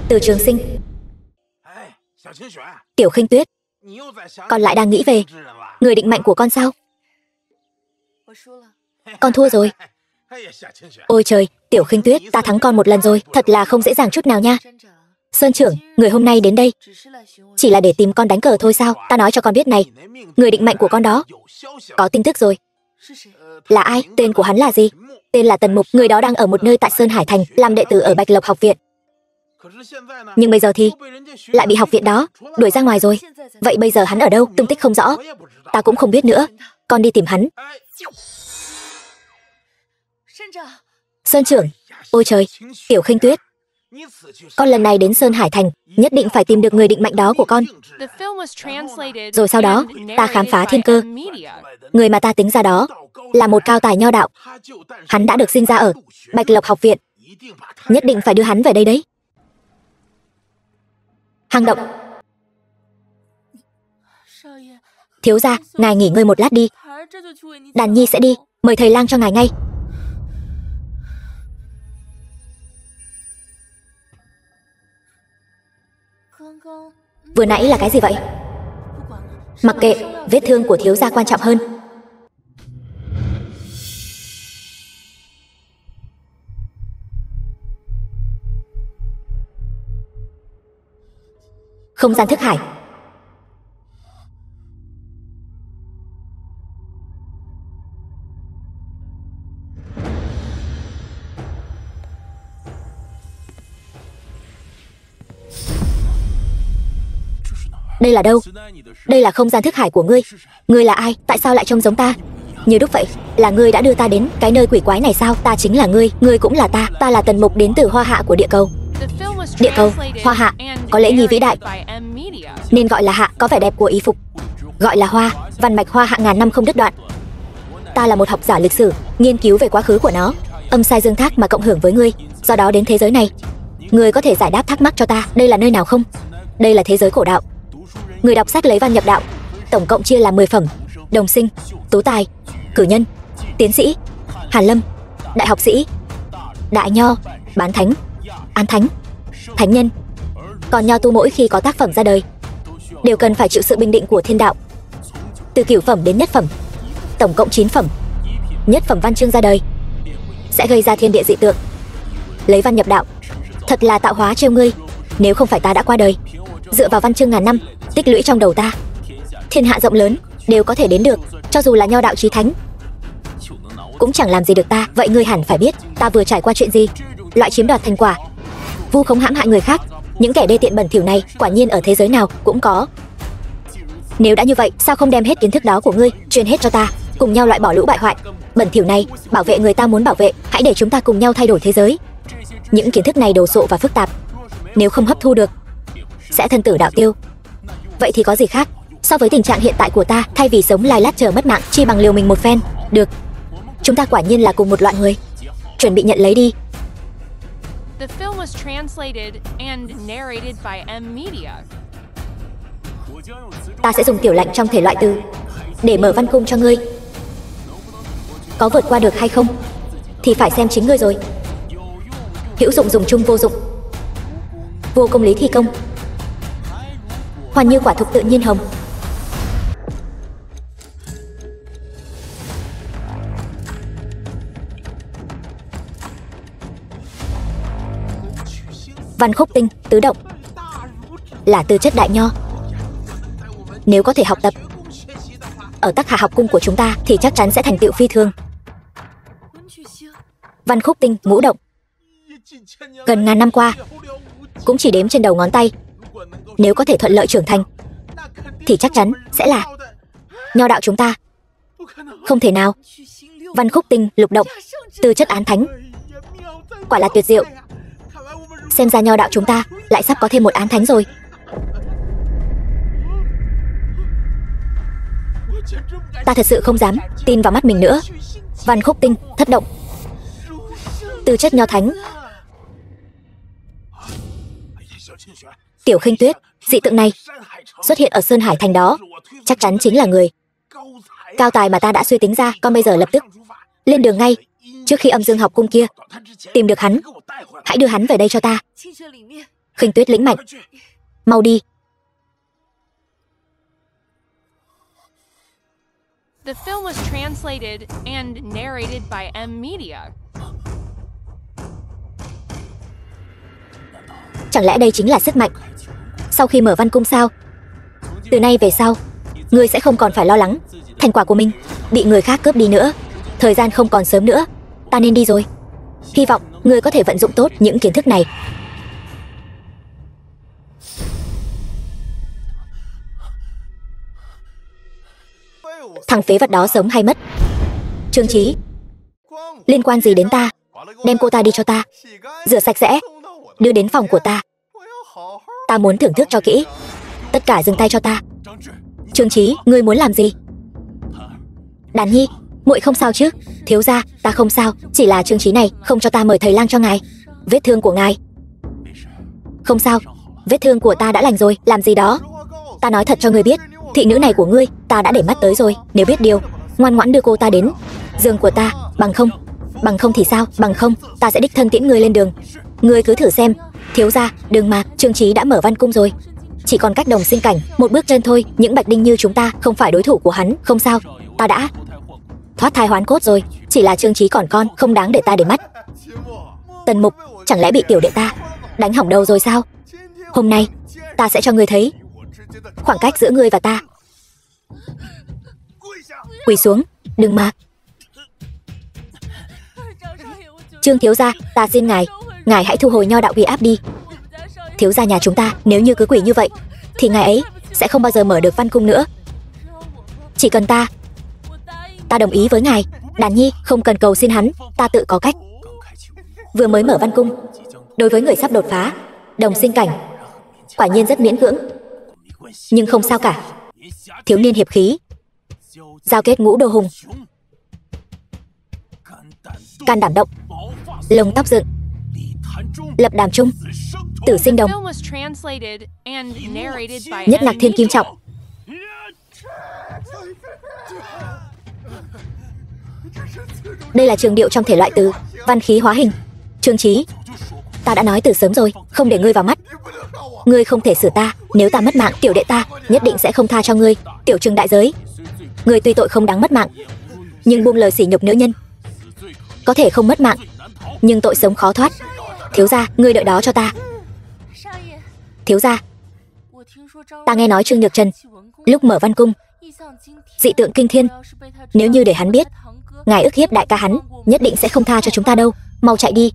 Từ Trường Sinh. Tiểu Khinh Tuyết, con lại đang nghĩ về người định mệnh của con sao? Con thua rồi. Ôi trời, Tiểu Khinh Tuyết, ta thắng con một lần rồi, thật là không dễ dàng chút nào nha. Sơn trưởng, người hôm nay đến đây chỉ là để tìm con đánh cờ thôi sao? Ta nói cho con biết này, người định mệnh của con đó có tin tức rồi. Là ai? Tên của hắn là gì? Tên là Tần Mục, người đó đang ở một nơi tại Sơn Hải Thành, làm đệ tử ở Bạch Lộc học viện. Nhưng bây giờ thì lại bị học viện đó đuổi ra ngoài rồi. Vậy bây giờ hắn ở đâu? Tung tích không rõ. Ta cũng không biết nữa. Con đi tìm hắn. Sơn trưởng, ôi trời, Tiểu Khinh Tuyết, con lần này đến Sơn Hải Thành nhất định phải tìm được người định mệnh đó của con. Rồi sau đó ta khám phá thiên cơ. Người mà ta tính ra đó là một cao tài nho đạo. Hắn đã được sinh ra ở Bạch Lộc học viện. Nhất định phải đưa hắn về đây đấy. Hang động. Thiếu gia, ngài nghỉ ngơi một lát đi. Đàn nhi sẽ đi, mời thầy lang cho ngài ngay. Vừa nãy là cái gì vậy? Mặc kệ, vết thương của thiếu gia quan trọng hơn. Không gian thức hải. Đây là đâu? Đây là không gian thức hải của ngươi. Ngươi là ai? Tại sao lại trông giống ta? Như đúc vậy, là ngươi đã đưa ta đến cái nơi quỷ quái này sao? Ta chính là ngươi, ngươi cũng là ta. Ta là Tần Mục đến từ Hoa Hạ của địa cầu. Địa cầu, Hoa Hạ, có lễ nghi vĩ đại nên gọi là Hạ, có vẻ đẹp của y phục gọi là Hoa, văn mạch Hoa Hạ ngàn năm không đứt đoạn. Ta là một học giả lịch sử, nghiên cứu về quá khứ của nó, âm sai dương thác mà cộng hưởng với ngươi, do đó đến thế giới này. Ngươi có thể giải đáp thắc mắc cho ta, đây là nơi nào không? Đây là thế giới cổ đạo. Người đọc sách lấy văn nhập đạo, tổng cộng chia làm 10 phẩm: đồng sinh, tú tài, cử nhân, tiến sĩ, hàn lâm, đại học sĩ, đại nho, bán thánh, án thánh, thánh nhân. Còn nho tu mỗi khi có tác phẩm ra đời đều cần phải chịu sự bình định của thiên đạo. Từ cửu phẩm đến nhất phẩm, tổng cộng 9 phẩm. Nhất phẩm văn chương ra đời sẽ gây ra thiên địa dị tượng. Lấy văn nhập đạo, thật là tạo hóa trêu ngươi. Nếu không phải ta đã qua đời, dựa vào văn chương ngàn năm tích lũy trong đầu ta, thiên hạ rộng lớn đều có thể đến được. Cho dù là nho đạo chí thánh cũng chẳng làm gì được ta. Vậy ngươi hẳn phải biết ta vừa trải qua chuyện gì. Loại chiếm đoạt thành quả, vu khống hãm hại người khác, những kẻ đê tiện bẩn thỉu này quả nhiên ở thế giới nào cũng có. Nếu đã như vậy, sao không đem hết kiến thức đó của ngươi truyền hết cho ta, cùng nhau loại bỏ lũ bại hoại bẩn thỉu này, bảo vệ người ta muốn bảo vệ. Hãy để chúng ta cùng nhau thay đổi thế giới. Những kiến thức này đồ sộ và phức tạp, nếu không hấp thu được sẽ thân tử đạo tiêu. Vậy thì có gì khác so với tình trạng hiện tại của ta? Thay vì sống lai lát chờ mất mạng, chi bằng liều mình một phen. Được, chúng ta quả nhiên là cùng một loại người. Chuẩn bị nhận lấy đi. The film was translated and narrated by M-Media. Ta sẽ dùng tiểu lệnh trong thể loại từ để mở văn cung cho ngươi. Có vượt qua được hay không thì phải xem chính ngươi rồi. Hữu dụng dùng chung, vô dụng vô công lý thi công. Hoàn như quả thục tự nhiên hồng. Văn khúc tinh, tứ động là tư chất đại nho. Nếu có thể học tập ở Tắc Hà học cung của chúng ta thì chắc chắn sẽ thành tựu phi thường. Văn khúc tinh, ngũ động, gần ngàn năm qua cũng chỉ đếm trên đầu ngón tay. Nếu có thể thuận lợi trưởng thành thì chắc chắn sẽ là nho đạo chúng ta. Không thể nào. Văn khúc tinh, lục động, tư chất án thánh, quả là tuyệt diệu. Xem ra nho đạo chúng ta lại sắp có thêm một án thánh rồi. Ta thật sự không dám tin vào mắt mình nữa. Văn khúc tinh, thất động, tư chất nho thánh. Tiểu Khinh Tuyết, dị tượng này xuất hiện ở Sơn Hải Thành đó chắc chắn chính là người cao tài mà ta đã suy tính ra. Con bây giờ lập tức lên đường ngay, trước khi âm dương học cung kia tìm được hắn. Hãy đưa hắn về đây cho ta. Khinh Tuyết lĩnh mạnh. Mau đi. The film was translated and narrated by M Media. Chẳng lẽ đây chính là sức mạnh sau khi mở văn cung sao? Từ nay về sau, ngươi sẽ không còn phải lo lắng thành quả của mình bị người khác cướp đi nữa. Thời gian không còn sớm nữa, ta nên đi rồi. Hy vọng ngươi có thể vận dụng tốt những kiến thức này. Thằng phế vật đó sống hay mất? Trương Chí, liên quan gì đến ta? Đem cô ta đi cho ta, rửa sạch sẽ, đưa đến phòng của ta. Ta muốn thưởng thức cho kỹ. Tất cả dừng tay cho ta. Trương Chí, ngươi muốn làm gì? Đàn Nhi, muội không sao chứ? Thiếu gia, ta không sao, chỉ là Trương Chí này không cho ta mời thầy lang cho ngài. Vết thương của ngài. Không sao, vết thương của ta đã lành rồi. Làm gì đó? Ta nói thật cho ngươi biết, thị nữ này của ngươi ta đã để mắt tới rồi. Nếu biết điều, ngoan ngoãn đưa cô ta đến giường của ta. Bằng không thì sao? Bằng không ta sẽ đích thân tiễn ngươi lên đường. Ngươi cứ thử xem. Thiếu gia, đừng mà, Trương Chí đã mở văn cung rồi, chỉ còn cách đồng sinh cảnh một bước chân thôi. Những bạch đinh như chúng ta không phải đối thủ của hắn. Không sao, ta đã thoát thai hoán cốt rồi. Chỉ là Trương Chí còn con, không đáng để ta để mắt. Tần Mục chẳng lẽ bị tiểu đệ ta đánh hỏng đầu rồi sao? Hôm nay ta sẽ cho ngươi thấy khoảng cách giữa ngươi và ta. Quỳ xuống, đừng mà. Trương thiếu gia, ta xin ngài hãy thu hồi nho đạo uy áp đi. Thiếu gia nhà chúng ta nếu như cứ quỳ như vậy thì ngài ấy sẽ không bao giờ mở được văn cung nữa. Chỉ cần ta đồng ý với ngài. Đàn Nhi, không cần cầu xin hắn, ta tự có cách. Vừa mới mở văn cung, đối với người sắp đột phá đồng sinh cảnh, quả nhiên rất miễn cưỡng. Nhưng không sao cả. Thiếu niên hiệp khí, giao kết ngũ đô hùng, can đảm động, lông tóc dựng, lập đàm trung, tử sinh đồng, nhất ngạc thiên kim trọng. Đây là trường điệu trong thể loại từ văn khí hóa hình. Trương Chí, ta đã nói từ sớm rồi, không để ngươi vào mắt. Ngươi không thể xử ta. Nếu ta mất mạng, tiểu đệ ta nhất định sẽ không tha cho ngươi. Tiểu Trương đại giới, ngươi tuy tội không đáng mất mạng, nhưng buông lời sỉ nhục nữ nhân có thể không mất mạng, nhưng tội sống khó thoát. Thiếu gia, ngươi đợi đó cho ta. Thiếu gia, ta nghe nói Trương Nhược Trần lúc mở văn cung dị tượng kinh thiên. Nếu như để hắn biết ngài ức hiếp đại ca hắn, nhất định sẽ không tha cho chúng ta đâu. Mau chạy đi.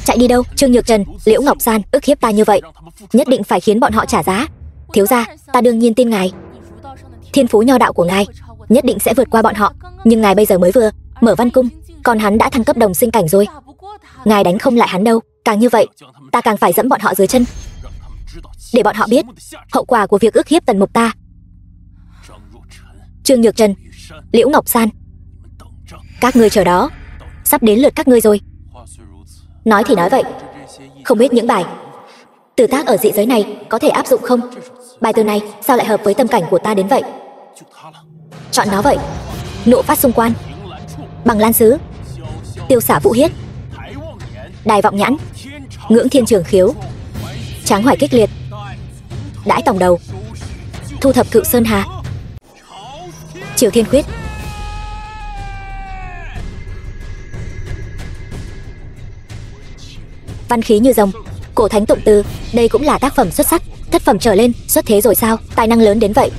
Chạy đi đâu? Trương Nhược Trần, Liễu Ngọc San ức hiếp ta như vậy, nhất định phải khiến bọn họ trả giá. Thiếu gia, ta đương nhiên tin ngài. Thiên phú nho đạo của ngài nhất định sẽ vượt qua bọn họ. Nhưng ngài bây giờ mới vừa mở văn cung, còn hắn đã thăng cấp đồng sinh cảnh rồi. Ngài đánh không lại hắn đâu. Càng như vậy, ta càng phải dẫm bọn họ dưới chân, để bọn họ biết hậu quả của việc ức hiếp Tần Mục ta. Trương Nhược Trần, Liễu Ngọc San, các ngươi chờ đó, sắp đến lượt các ngươi rồi. Nói thì nói vậy, không biết những bài từ tác ở dị giới này có thể áp dụng không? Bài từ này sao lại hợp với tâm cảnh của ta đến vậy? Chọn nó vậy. Nộ phát xung quan, bằng lan sứ, tiêu xả vũ hiết, đài vọng nhãn, ngưỡng thiên trường khiếu, tráng hoài kích liệt, đãi tổng đầu, thu thập cự sơn hà, triều thiên khuyết. Văn khí như rồng, cổ thánh tụng từ, đây cũng là tác phẩm xuất sắc. Thất phẩm trở lên, xuất thế rồi sao? Tài năng lớn đến vậy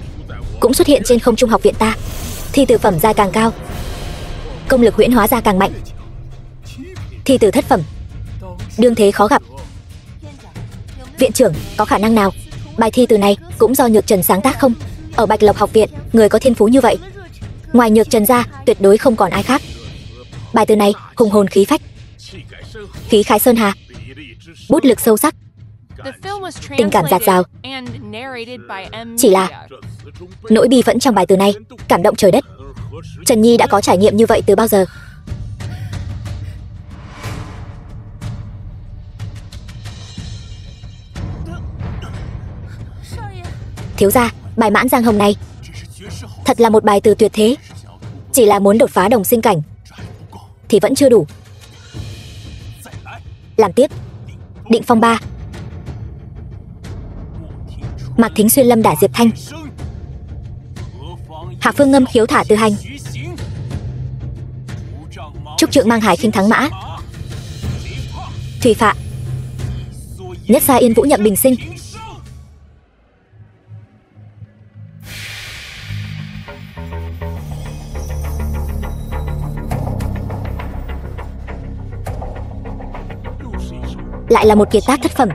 cũng xuất hiện trên Không Trung học viện ta. Thi từ phẩm gia càng cao, công lực huyễn hóa ra càng mạnh. Thi từ thất phẩm, đương thế khó gặp. Viện trưởng, có khả năng nào bài thi từ này cũng do Nhược Trần sáng tác không? Ở Bạch Lộc học viện, người có thiên phú như vậy, ngoài Nhược Trần ra tuyệt đối không còn ai khác. Bài từ này hùng hồn khí phách, khí khái sơn hà, bút lực sâu sắc, tình cảm dạt dào. Chỉ là nỗi bi phẫn trong bài từ này cảm động trời đất. Trần Nhi đã có trải nghiệm như vậy từ bao giờ? Thiếu gia, bài Mãn Giang Hồng này thật là một bài từ tuyệt thế. Chỉ là muốn đột phá đồng sinh cảnh thì vẫn chưa đủ. Làm tiếp. Định phong 3, Mạc Thính xuyên lâm đả Diệp Thanh. Hạ Phương Ngâm khiếu thả Tư Hành. Trúc Trượng mang hải khinh thắng mã. Thủy Phạ. Nhất Sa Yên Vũ nhậm bình sinh. Lại là một kiệt tác thất phẩm.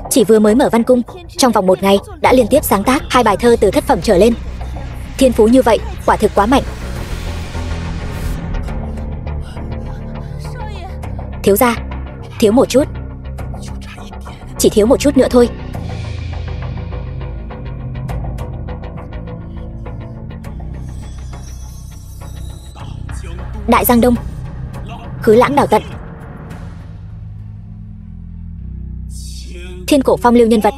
Chỉ vừa mới mở văn cung, trong vòng 1 ngày đã liên tiếp sáng tác 2 bài thơ từ thất phẩm trở lên. Thiên phú như vậy, quả thực quá mạnh. Thiếu gia, thiếu một chút. Chỉ thiếu một chút nữa thôi. Đại Giang Đông, Khứ Lãng Đảo Tận. Thiên cổ phong lưu nhân vật.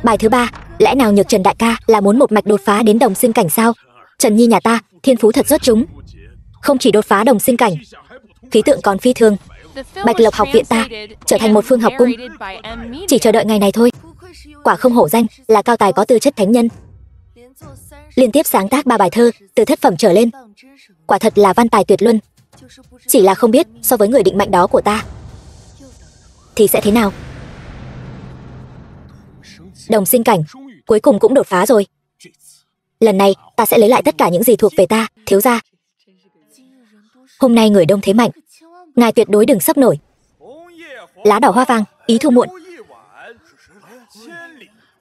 Bài thứ 3, lẽ nào Nhược Trần đại ca là muốn một mạch đột phá đến đồng sinh cảnh sao? Trần Nhi nhà ta, thiên phú thật xuất chúng. Không chỉ đột phá đồng sinh cảnh, khí tượng còn phi thường. Bạch Lộc học viện ta trở thành một phương học cung, chỉ chờ đợi ngày này thôi. Quả không hổ danh là cao tài có tư chất thánh nhân. Liên tiếp sáng tác 3 bài thơ từ thất phẩm trở lên, quả thật là văn tài tuyệt luân. Chỉ là không biết so với người định mệnh đó của ta thì sẽ thế nào. Đồng sinh cảnh cuối cùng cũng đột phá rồi. Lần này ta sẽ lấy lại tất cả những gì thuộc về ta. Thiếu gia, hôm nay người đông thế mạnh, ngài tuyệt đối đừng sắp nổi. Lá đỏ hoa vàng, ý thu muộn.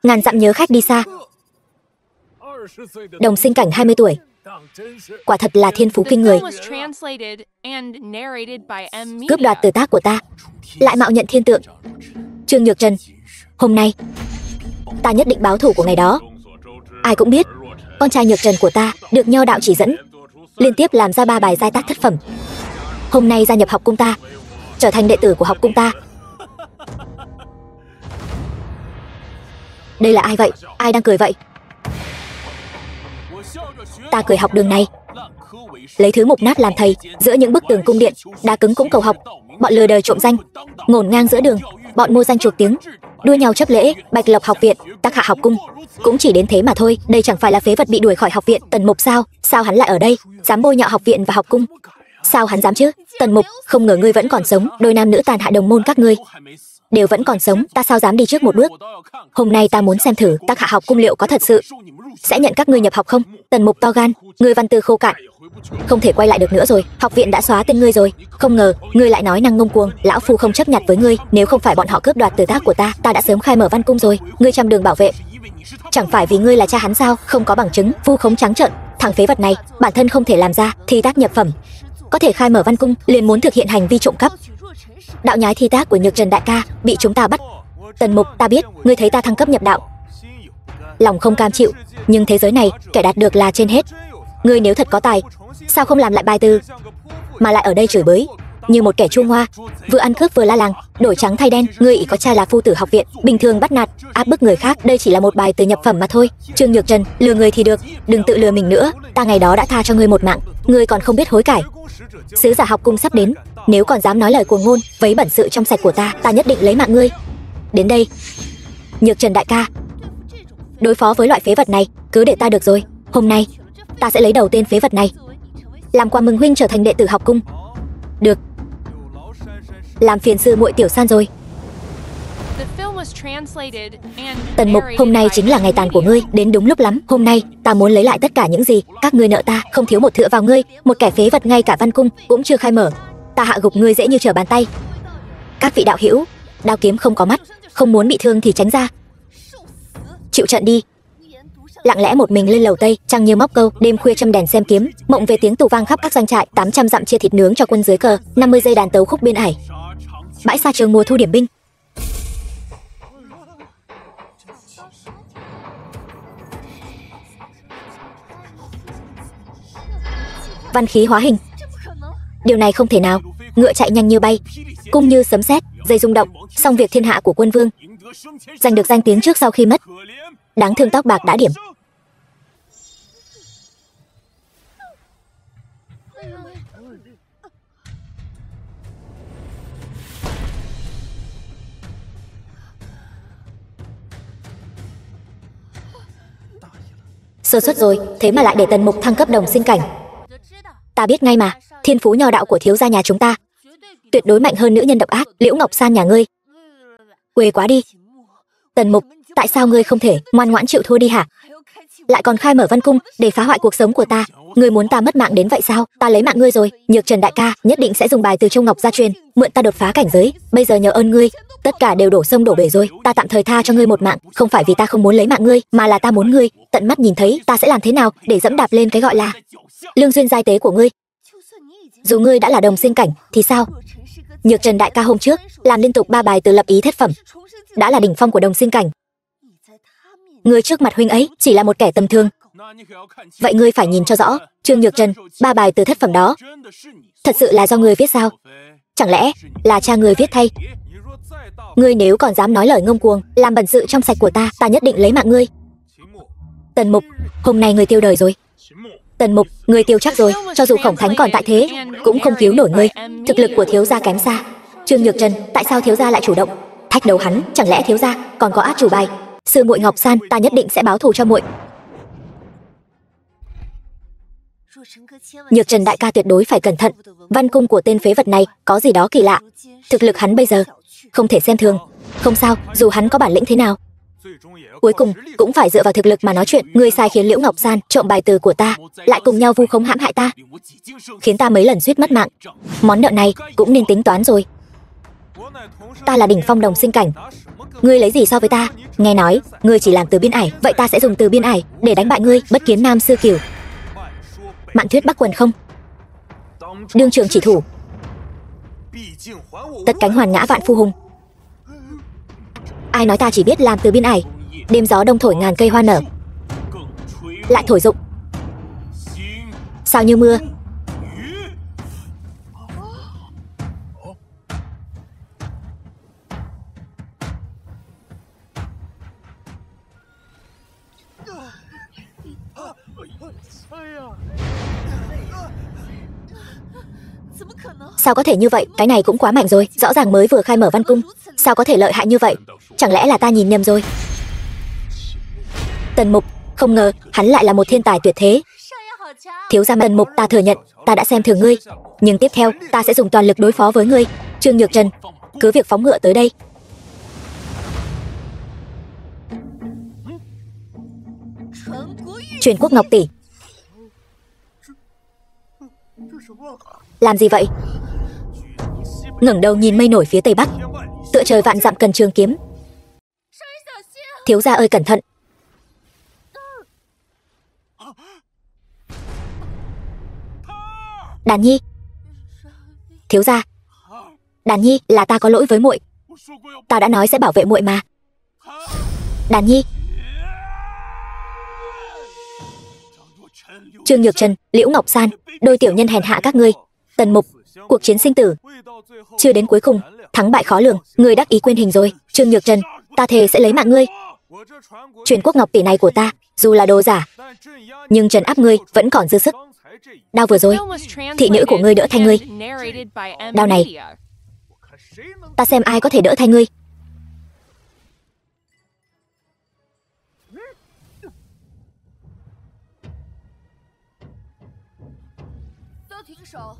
Ngàn dặm nhớ khách đi xa. Đồng sinh cảnh 20 tuổi, quả thật là thiên phú kinh người. Cướp đoạt từ tác của ta, lại mạo nhận thiên tượng. Trương Nhược Trần, hôm nay ta nhất định báo thù của ngày đó. Ai cũng biết con trai Nhược Trần của ta được nho đạo chỉ dẫn, liên tiếp làm ra 3 bài giai tác thất phẩm. Hôm nay gia nhập học cung ta, trở thành đệ tử của học cung ta. Đây là ai vậy? Ai đang cười vậy? Ta cười học đường này, lấy thứ mục nát làm thầy. Giữa những bức tường cung điện đá cứng cũng cầu học. Bọn lừa đời trộm danh, ngổn ngang giữa đường. Bọn mua danh chuộc tiếng, đua nhau chấp lễ. Bạch Lộc học viện, Tắc Hạ học cung cũng chỉ đến thế mà thôi. Đây chẳng phải là phế vật bị đuổi khỏi học viện Tần Mục sao? Sao hắn lại ở đây, dám bôi nhọ học viện và học cung? Sao hắn dám chứ? Tần Mục, không ngờ ngươi vẫn còn sống. Đôi nam nữ tàn hạ đồng môn các ngươi đều vẫn còn sống, ta sao dám đi trước một bước. Hôm nay ta muốn xem thử Tắc Hạ học cung liệu có thật sự sẽ nhận các ngươi nhập học không. Tần Mục to gan, ngươi văn tư khô cạn, không thể quay lại được nữa rồi. Học viện đã xóa tên ngươi rồi. Không ngờ ngươi lại nói năng ngông cuồng. Lão phu không chấp nhặt với ngươi. Nếu không phải bọn họ cướp đoạt từ tác của ta, ta đã sớm khai mở văn cung rồi. Ngươi trăm đường bảo vệ, chẳng phải vì ngươi là cha hắn sao? Không có bằng chứng, vu khống trắng trợn. Thằng phế vật này bản thân không thể làm ra thi tác nhập phẩm, có thể khai mở văn cung liền muốn thực hiện hành vi trộm cắp. Đạo nhái thi tác của Nhược Trần đại ca bị chúng ta bắt. Tần Mục, ta biết ngươi thấy ta thăng cấp nhập đạo, lòng không cam chịu, nhưng thế giới này kẻ đạt được là trên hết. Ngươi nếu thật có tài, sao không làm lại bài từ, mà lại ở đây chửi bới như một kẻ chua ngoa, vừa ăn cướp vừa la làng, đổi trắng thay đen. Ngươi ỷ có trai là phu tử học viện, bình thường bắt nạt áp bức người khác. Đây chỉ là một bài từ nhập phẩm mà thôi. Trương Nhược Trần, lừa người thì được, đừng tự lừa mình nữa. Ta ngày đó đã tha cho ngươi một mạng, ngươi còn không biết hối cải. Sứ giả học cung sắp đến, nếu còn dám nói lời cuồng ngôn, vấy bẩn sự trong sạch của ta, ta nhất định lấy mạng ngươi. Đến đây, Nhược Trần đại ca, đối phó với loại phế vật này cứ để ta được rồi. Hôm nay ta sẽ lấy đầu tên phế vật này, làm quà mừng huynh trở thành đệ tử học cung. Được, làm phiền sư muội Tiểu San rồi. Tần Mục, hôm nay chính là ngày tàn của ngươi, đến đúng lúc lắm. Hôm nay ta muốn lấy lại tất cả những gì các ngươi nợ ta, không thiếu một thựa vào ngươi. Một kẻ phế vật ngay cả văn cung cũng chưa khai mở, ta hạ gục ngươi dễ như trở bàn tay. Các vị đạo hữu, đao kiếm không có mắt, không muốn bị thương thì tránh ra, chịu trận đi. Lặng lẽ một mình lên lầu Tây, trăng như móc câu, đêm khuya châm đèn xem kiếm, mộng về tiếng tù vang khắp các doanh trại. 800 dặm chia thịt nướng cho quân dưới cờ, 50 giây đàn tấu khúc biên ải. Bãi xa trường mùa thu điểm binh. Văn khí hóa hình, điều này không thể nào. Ngựa chạy nhanh như bay, cung như sấm sét, dây rung động, xong việc thiên hạ của quân vương, giành được danh tiếng trước sau khi mất. Đáng thương tóc bạc đã điểm. Sơ suất rồi, thế mà lại để Tần Mục thăng cấp đồng sinh cảnh. Ta biết ngay mà, thiên phú nho đạo của thiếu gia nhà chúng ta tuyệt đối mạnh hơn nữ nhân độc ác Liễu Ngọc San nhà ngươi. Quê quá đi. Tần Mục, tại sao ngươi không thể ngoan ngoãn chịu thua đi hả? Lại còn khai mở Văn Cung để phá hoại cuộc sống của ta. Ngươi muốn ta mất mạng đến vậy sao? Ta lấy mạng ngươi rồi, Nhược Trần đại ca nhất định sẽ dùng bài từ Châu Ngọc gia truyền, mượn ta đột phá cảnh giới. Bây giờ nhờ ơn ngươi, tất cả đều đổ sông đổ bể rồi. Ta tạm thời tha cho ngươi một mạng, không phải vì ta không muốn lấy mạng ngươi, mà là ta muốn ngươi tận mắt nhìn thấy ta sẽ làm thế nào để dẫm đạp lên cái gọi là lương duyên giai tế của ngươi. Dù ngươi đã là đồng sinh cảnh thì sao? Nhược Trần đại ca hôm trước làm liên tục 3 bài từ lập ý thất phẩm, đã là đỉnh phong của đồng sinh cảnh. Ngươi trước mặt huynh ấy chỉ là một kẻ tầm thường. Vậy ngươi phải nhìn cho rõ, Trương Nhược Trần, 3 bài từ thất phẩm đó thật sự là do ngươi viết sao? Chẳng lẽ là cha ngươi viết thay? Ngươi nếu còn dám nói lời ngông cuồng, làm bẩn sự trong sạch của ta, ta nhất định lấy mạng ngươi. Tần Mục, hôm nay ngươi tiêu đời rồi. Tần Mục, ngươi tiêu chắc rồi, cho dù Khổng Thánh còn tại thế cũng không cứu nổi ngươi. Thực lực của thiếu gia kém xa. Trương Nhược Trần, tại sao thiếu gia lại chủ động thách đấu hắn? Chẳng lẽ thiếu gia còn có át chủ bài? Sư muội Ngọc San, ta nhất định sẽ báo thù cho muội. Nhược Trần đại ca tuyệt đối phải cẩn thận. Văn cung của tên phế vật này có gì đó kỳ lạ. Thực lực hắn bây giờ không thể xem thường. Không sao, dù hắn có bản lĩnh thế nào, cuối cùng cũng phải dựa vào thực lực mà nói chuyện. Ngươi sai khiến Liễu Ngọc San trộm bài từ của ta, lại cùng nhau vu khống hãm hại ta, khiến ta mấy lần suýt mất mạng. Món nợ này cũng nên tính toán rồi. Ta là đỉnh phong đồng sinh cảnh, ngươi lấy gì so với ta? Nghe nói ngươi chỉ làm từ biên ải, vậy ta sẽ dùng từ biên ải để đánh bại ngươi. Bất kiến Nam Sư Cửu, Mạn Thuyết Bắc Quần không, đương trường chỉ thủ, tất cánh hoàn ngã vạn phu hùng. Ai nói ta chỉ biết làm từ biên ải? Đêm gió đông thổi ngàn cây hoa nở, lại thổi rụng sao như mưa. Sao có thể như vậy? Cái này cũng quá mạnh rồi. Rõ ràng mới vừa khai mở Văn Cung, sao có thể lợi hại như vậy? Chẳng lẽ là ta nhìn nhầm rồi? Tần Mục, không ngờ hắn lại là một thiên tài tuyệt thế. Thiếu gia Tần Mục, ta thừa nhận ta đã xem thường ngươi, nhưng tiếp theo ta sẽ dùng toàn lực đối phó với ngươi. Trương Nhược Trần, cứ việc phóng ngựa tới đây. Truyền Quốc Ngọc tỷ, làm gì vậy? Ngẩng đầu nhìn mây nổi phía tây bắc, tựa trời vạn dặm cần trường kiếm. Thiếu gia ơi cẩn thận. Đàn Nhi, thiếu gia. Đàn Nhi, là ta có lỗi với muội. Ta đã nói sẽ bảo vệ muội mà. Đàn Nhi. Trương Nhược Trần, Liễu Ngọc San, đôi tiểu nhân hèn hạ các ngươi. Tần Mục, cuộc chiến sinh tử chưa đến cuối cùng, thắng bại khó lường. Ngươi đắc ý quên hình rồi. Trương Nhược Trần, ta thề sẽ lấy mạng ngươi. Truyền Quốc Ngọc tỷ này của ta dù là đồ giả, nhưng trấn áp ngươi vẫn còn dư sức. Đao vừa rồi, thị nữ của ngươi đỡ thay ngươi. Đao này, ta xem ai có thể đỡ thay ngươi.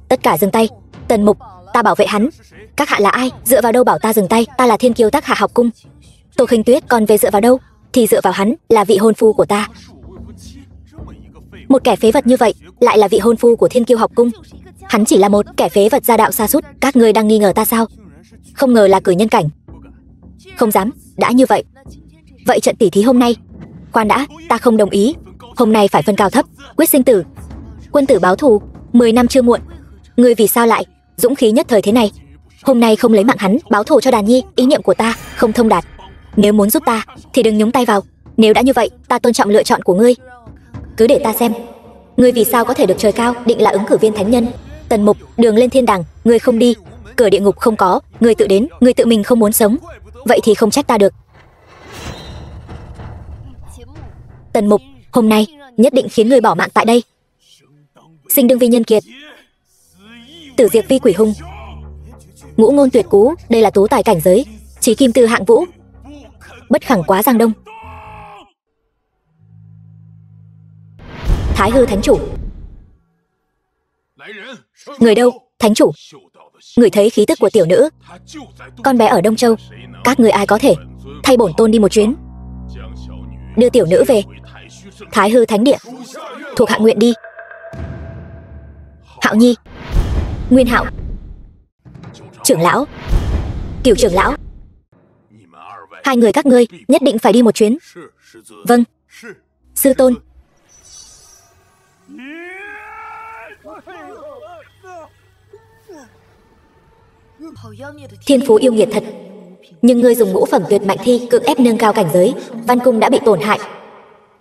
Tất cả dừng tay. Tần Mục, ta bảo vệ hắn. Các hạ là ai? Dựa vào đâu bảo ta dừng tay? Ta là Thiên Kiêu Tác Hạ học cung. Tô Khinh Tuyết, còn về dựa vào đâu? Thì dựa vào hắn, là vị hôn phu của ta. Một kẻ phế vật như vậy lại là vị hôn phu của Thiên Kiêu học cung. Hắn chỉ là một kẻ phế vật gia đạo sa sút. Các ngươi đang nghi ngờ ta sao? Không ngờ là cử nhân cảnh. Không dám. Đã như vậy, vậy trận tỉ thí hôm nay, khoan đã, ta không đồng ý. Hôm nay phải phân cao thấp, quyết sinh tử. Quân tử báo thù, 10 năm chưa muộn. Ngươi vì sao lại dũng khí nhất thời thế này? Hôm nay không lấy mạng hắn, báo thù cho Đàn Nhi. Ý niệm của ta không thông đạt. Nếu muốn giúp ta thì đừng nhúng tay vào. Nếu đã như vậy, ta tôn trọng lựa chọn của ngươi. Cứ để ta xem, ngươi vì sao có thể được trời cao định là ứng cử viên thánh nhân. Tần Mục, đường lên thiên đàng ngươi không đi, cửa địa ngục không có, ngươi tự đến. Ngươi tự mình không muốn sống, vậy thì không trách ta được. Tần Mục, hôm nay nhất định khiến ngươi bỏ mạng tại đây. Sinh đương vi nhân kiệt, Tử diệt vi quỷ hung. Ngũ ngôn tuyệt cú, đây là tú tài cảnh giới. Chí kim tư hạng vũ. Bất khẳng quá giang đông. Thái hư thánh chủ. Người đâu, thánh chủ? Người thấy khí tức của tiểu nữ. Con bé ở Đông Châu. Các người ai có thể thay bổn tôn đi một chuyến, đưa tiểu nữ về Thái hư thánh địa. Thuộc hạ nguyện đi. Hạo Nhi, Nguyên Hạo, trưởng lão, Cửu trưởng lão, hai người các ngươi nhất định phải đi một chuyến. Vâng, sư tôn. Thiên phú yêu nghiệt thật, nhưng ngươi dùng ngũ phẩm tuyệt mạnh thi cưỡng ép nâng cao cảnh giới, Văn Cung đã bị tổn hại.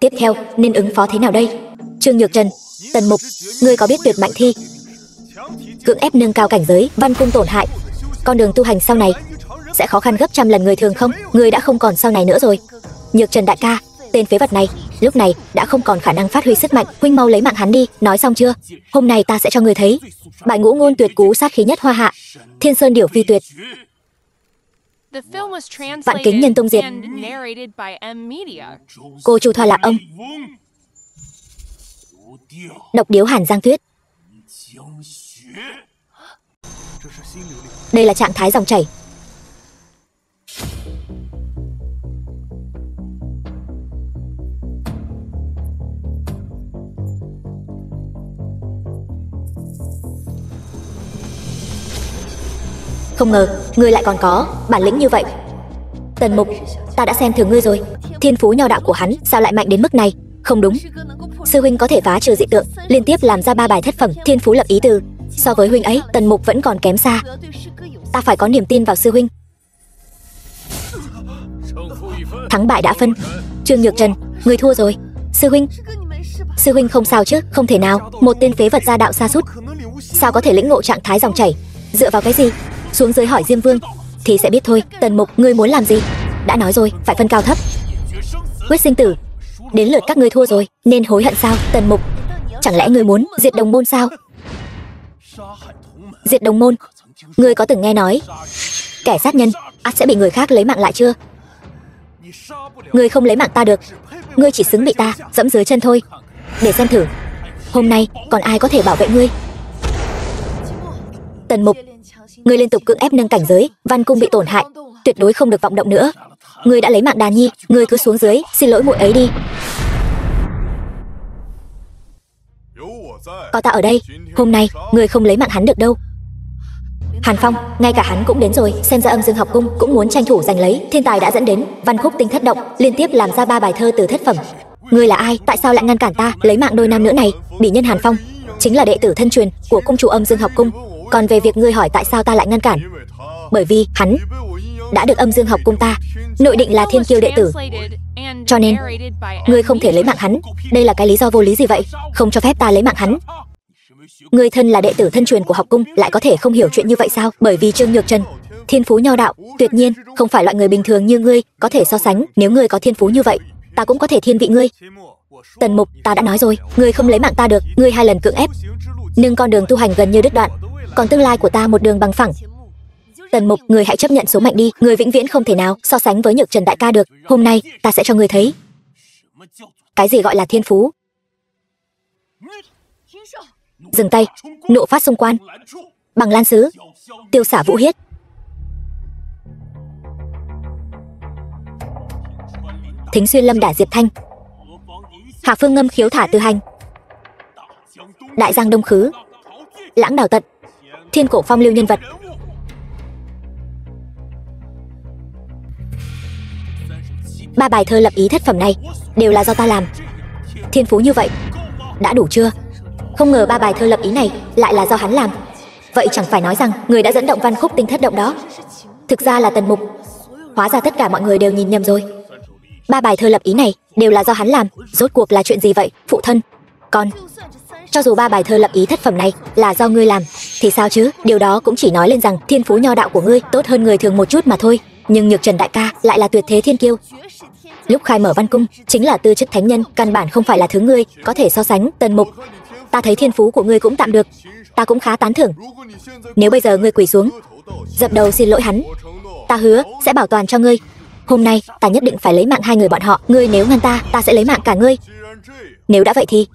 Tiếp theo nên ứng phó thế nào đây? Trương Nhược Trần, Tần Mục, ngươi có biết tuyệt mạnh thi cưỡng ép nâng cao cảnh giới, Văn Cung tổn hại, con đường tu hành sau này sẽ khó khăn gấp trăm lần người thường không? Ngươi đã không còn sau này nữa rồi. Nhược Trần đại ca, tên phế vật này lúc này đã không còn khả năng phát huy sức mạnh, huynh mau lấy mạng hắn đi. Nói xong chưa? Hôm nay ta sẽ cho ngươi thấy bài ngũ ngôn tuyệt cú sát khí nhất hoa hạ, Thiên Sơn điểu phi tuyệt. Vạn kính nhân tông diệt. Cô Chu Thoa Lạp Ông. Độc điếu Hàn Giang Tuyết. Đây là trạng thái dòng chảy. Không ngờ, ngươi lại còn có bản lĩnh như vậy. Tần Mục, ta đã xem thường ngươi rồi. Thiên phú nho đạo của hắn sao lại mạnh đến mức này? Không đúng. Sư huynh có thể phá trừ dị tượng, liên tiếp làm ra 3 bài thất phẩm, thiên phú lập ý từ. So với huynh ấy, Tần Mục vẫn còn kém xa. Ta phải có niềm tin vào sư huynh. Thắng bại đã phân. Trương Nhược Trần, ngươi thua rồi. Sư huynh không sao chứ? Không thể nào, một tên phế vật gia đạo sa sút sao có thể lĩnh ngộ trạng thái dòng chảy? Dựa vào cái gì? Xuống dưới hỏi Diêm Vương thì sẽ biết thôi. Tần Mục, ngươi muốn làm gì? Đã nói rồi, phải phân cao thấp, quyết sinh tử. Đến lượt các ngươi thua rồi, nên hối hận sao? Tần Mục, chẳng lẽ ngươi muốn diệt đồng môn sao? Diệt đồng môn? Ngươi có từng nghe nói kẻ sát nhân ắt sẽ bị người khác lấy mạng lại chưa? Ngươi không lấy mạng ta được, ngươi chỉ xứng bị ta dẫm dưới chân thôi. Để xem thử, hôm nay còn ai có thể bảo vệ ngươi? Tần Mục, ngươi liên tục cưỡng ép nâng cảnh giới, Văn Cung bị tổn hại, tuyệt đối không được vọng động nữa. Ngươi đã lấy mạng Đàn Nhi, ngươi cứ xuống dưới xin lỗi muội ấy đi. Có ta ở đây, hôm nay ngươi không lấy mạng hắn được đâu. Hàn Phong, ngay cả hắn cũng đến rồi, xem ra Âm Dương học cung cũng muốn tranh thủ giành lấy. Thiên tài đã dẫn đến, văn khúc tinh thất động, liên tiếp làm ra 3 bài thơ từ thất phẩm. Ngươi là ai? Tại sao lại ngăn cản ta lấy mạng đôi nam nữ này? Bỉ nhân Hàn Phong chính là đệ tử thân truyền của cung chủ Âm Dương học cung. Còn về việc ngươi hỏi tại sao ta lại ngăn cản, bởi vì hắn đã được Âm Dương học cung ta nội định là thiên kiêu đệ tử, cho nên ngươi không thể lấy mạng hắn. Đây là cái lý do vô lý gì vậy? Không cho phép ta lấy mạng hắn. Ngươi thân là đệ tử thân truyền của học cung lại có thể không hiểu chuyện như vậy sao? Bởi vì Trương Nhược Trần thiên phú nho đạo tuyệt nhiên không phải loại người bình thường như ngươi có thể so sánh. Nếu ngươi có thiên phú như vậy, ta cũng có thể thiên vị ngươi. Tần Mục, ta đã nói rồi, ngươi không lấy mạng ta được. Ngươi 2 lần cưỡng ép nhưng con đường tu hành gần như đứt đoạn, còn tương lai của ta một đường bằng phẳng. Tần Mục, ngươi hãy chấp nhận số mệnh đi. Ngươi vĩnh viễn không thể nào so sánh với Nhược Trần đại ca được. Hôm nay ta sẽ cho ngươi thấy cái gì gọi là thiên phú. Dừng tay, nộ phát xung quan, bằng lan sứ, tiêu xả vũ huyết. Thính xuyên lâm đả diệp thanh, hạ phương ngâm khiếu thả tư hành, đại giang đông khứ, lãng đào tận, thiên cổ phong lưu nhân vật. Ba bài thơ lập ý thất phẩm này đều là do ta làm. Thiên phú như vậy đã đủ chưa? Không ngờ 3 bài thơ lập ý này lại là do hắn làm. Vậy chẳng phải nói rằng người đã dẫn động văn khúc tinh thất động đó thực ra là Tần Mục. Hóa ra tất cả mọi người đều nhìn nhầm rồi. 3 bài thơ lập ý này đều là do hắn làm. Rốt cuộc là chuyện gì vậy, phụ thân? Con, cho dù 3 bài thơ lập ý thất phẩm này là do ngươi làm thì sao chứ? Điều đó cũng chỉ nói lên rằng thiên phú nho đạo của ngươi tốt hơn người thường một chút mà thôi. Nhưng Nhược Trần đại ca lại là tuyệt thế thiên kiêu. Lúc khai mở văn cung chính là tư chất thánh nhân, căn bản không phải là thứ ngươi có thể so sánh. Tần Mục, Ta thấy thiên phú của ngươi cũng tạm được, ta cũng khá tán thưởng. Nếu bây giờ ngươi quỳ xuống, dập đầu xin lỗi hắn, ta hứa sẽ bảo toàn cho ngươi. Hôm nay ta nhất định phải lấy mạng hai người bọn họ. Ngươi nếu ngăn ta, ta sẽ lấy mạng cả ngươi. Nếu đã vậy thì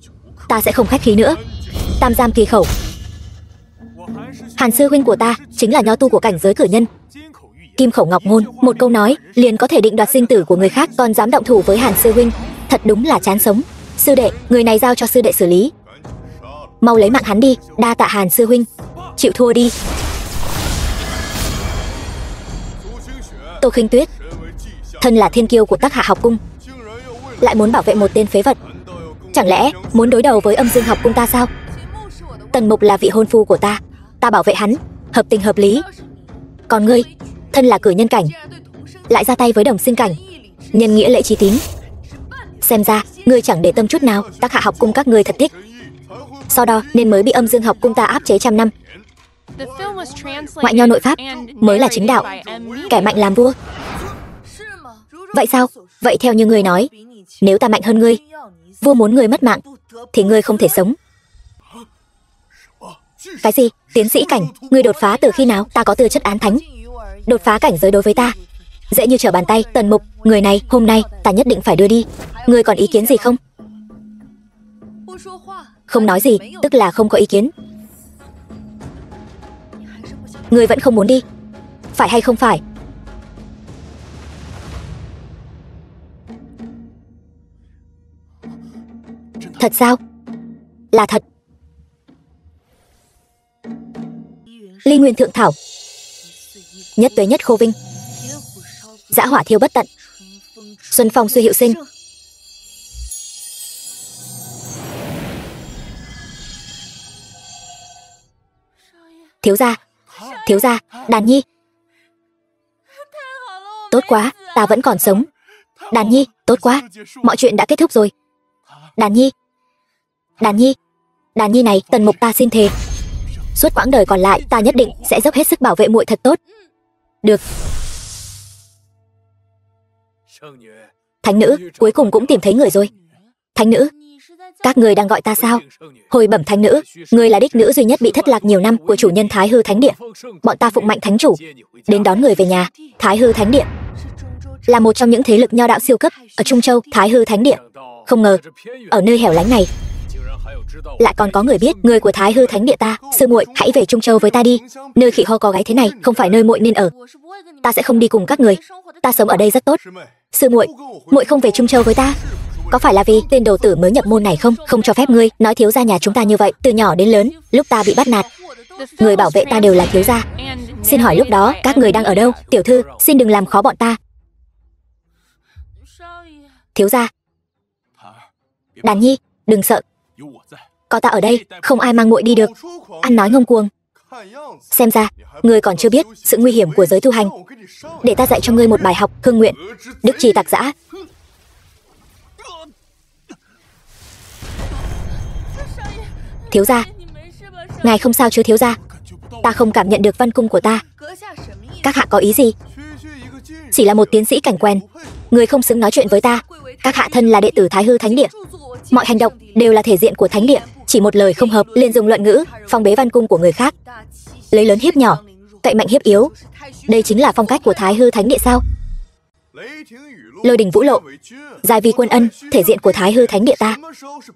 ta sẽ không khách khí nữa. Tam giam kỳ khẩu. Hàn sư huynh của ta chính là nho tu của cảnh giới cử nhân. Kim khẩu ngọc ngôn, một câu nói liền có thể định đoạt sinh tử của người khác, còn dám động thủ với Hàn sư huynh, thật đúng là chán sống. Sư đệ, người này giao cho sư đệ xử lý. Mau lấy mạng hắn đi, đa tạ Hàn sư huynh. Chịu thua đi. Tô Khinh Tuyết, thân là thiên kiêu của Tắc Hạ học cung, lại muốn bảo vệ một tên phế vật. Chẳng lẽ muốn đối đầu với Âm Dương học cung ta sao? Tần Mục là vị hôn phu của ta, ta bảo vệ hắn, hợp tình hợp lý. Còn ngươi, thân là cử nhân cảnh, lại ra tay với đồng sinh cảnh, nhân nghĩa lễ trí tín. Xem ra ngươi chẳng để tâm chút nào. Tắc Hạ học cung các ngươi thật tiếc, sau đó nên mới bị Âm Dương học cung ta áp chế trăm năm. Ngoại nho nội pháp mới là chính đạo, kẻ mạnh làm vua. Vậy sao? Vậy theo như ngươi nói, nếu ta mạnh hơn ngươi, vua muốn ngươi mất mạng, thì ngươi không thể sống. Cái gì? Tiến sĩ cảnh? Ngươi đột phá từ khi nào? Ta có tư chất án thánh, đột phá cảnh giới đối với ta dễ như trở bàn tay. Tần Mục, người này hôm nay ta nhất định phải đưa đi. Ngươi còn ý kiến gì không? Không nói gì, tức là không có ý kiến. Ngươi vẫn không muốn đi, phải hay không phải? Thật sao? Là thật. Ly nguyên thượng thảo, nhất tuế nhất khô vinh, dã hỏa thiêu bất tận, xuân phong suy hiệu sinh. Thiếu gia, thiếu gia, Đàn Nhi. Tốt quá, ta vẫn còn sống. Đàn Nhi, tốt quá, mọi chuyện đã kết thúc rồi. Đàn Nhi, Đàn Nhi, Đàn Nhi này, Tần Mục ta xin thề, suốt quãng đời còn lại ta nhất định sẽ dốc hết sức bảo vệ muội thật tốt. Được. Thánh nữ, cuối cùng cũng tìm thấy người rồi. Thánh nữ, các người đang gọi ta sao? Hồi bẩm thánh nữ, người là đích nữ duy nhất bị thất lạc nhiều năm của chủ nhân Thái Hư Thánh Địa. Bọn ta phụng mệnh thánh chủ đến đón người về nhà. Thái Hư Thánh Địa là một trong những thế lực nho đạo siêu cấp ở Trung Châu. Thái Hư Thánh Địa, không ngờ ở nơi hẻo lánh này lại còn có người biết. Người của Thái Hư Thánh Địa ta, sư muội hãy về Trung Châu với ta đi. Nơi khỉ ho có gáy thế này không phải nơi muội nên ở. Ta sẽ không đi cùng các người, ta sống ở đây rất tốt. Sư muội, muội không về Trung Châu với ta, có phải là vì tên đồ tử mới nhập môn này không? Không cho phép ngươi nói thiếu gia nhà chúng ta như vậy. Từ nhỏ đến lớn, lúc ta bị bắt nạt, người bảo vệ ta đều là thiếu gia. Xin hỏi lúc đó các người đang ở đâu? Tiểu thư, xin đừng làm khó bọn ta. Thiếu gia. Đàn Nhi, đừng sợ, có ta ở đây, không ai mang muội đi được. Ăn nói ngông cuồng. Xem ra ngươi còn chưa biết sự nguy hiểm của giới tu hành. Để ta dạy cho ngươi một bài học. Hưng nguyện, đức trì tạc dã. Thiếu gia, ngài không sao chứ thiếu gia? Ta không cảm nhận được văn cung của ta. Các hạ có ý gì? Chỉ là một tiến sĩ cảnh quen, người không xứng nói chuyện với ta. Các hạ thân là đệ tử Thái Hư Thánh Địa, mọi hành động đều là thể diện của Thánh Địa. Chỉ một lời không hợp liền dùng luận ngữ phong bế văn cung của người khác, lấy lớn hiếp nhỏ, cậy mạnh hiếp yếu. Đây chính là phong cách của Thái Hư Thánh Địa sao? Lôi đình vũ lộ, giai vi quân ân, thể diện của Thái Hư Thánh Địa ta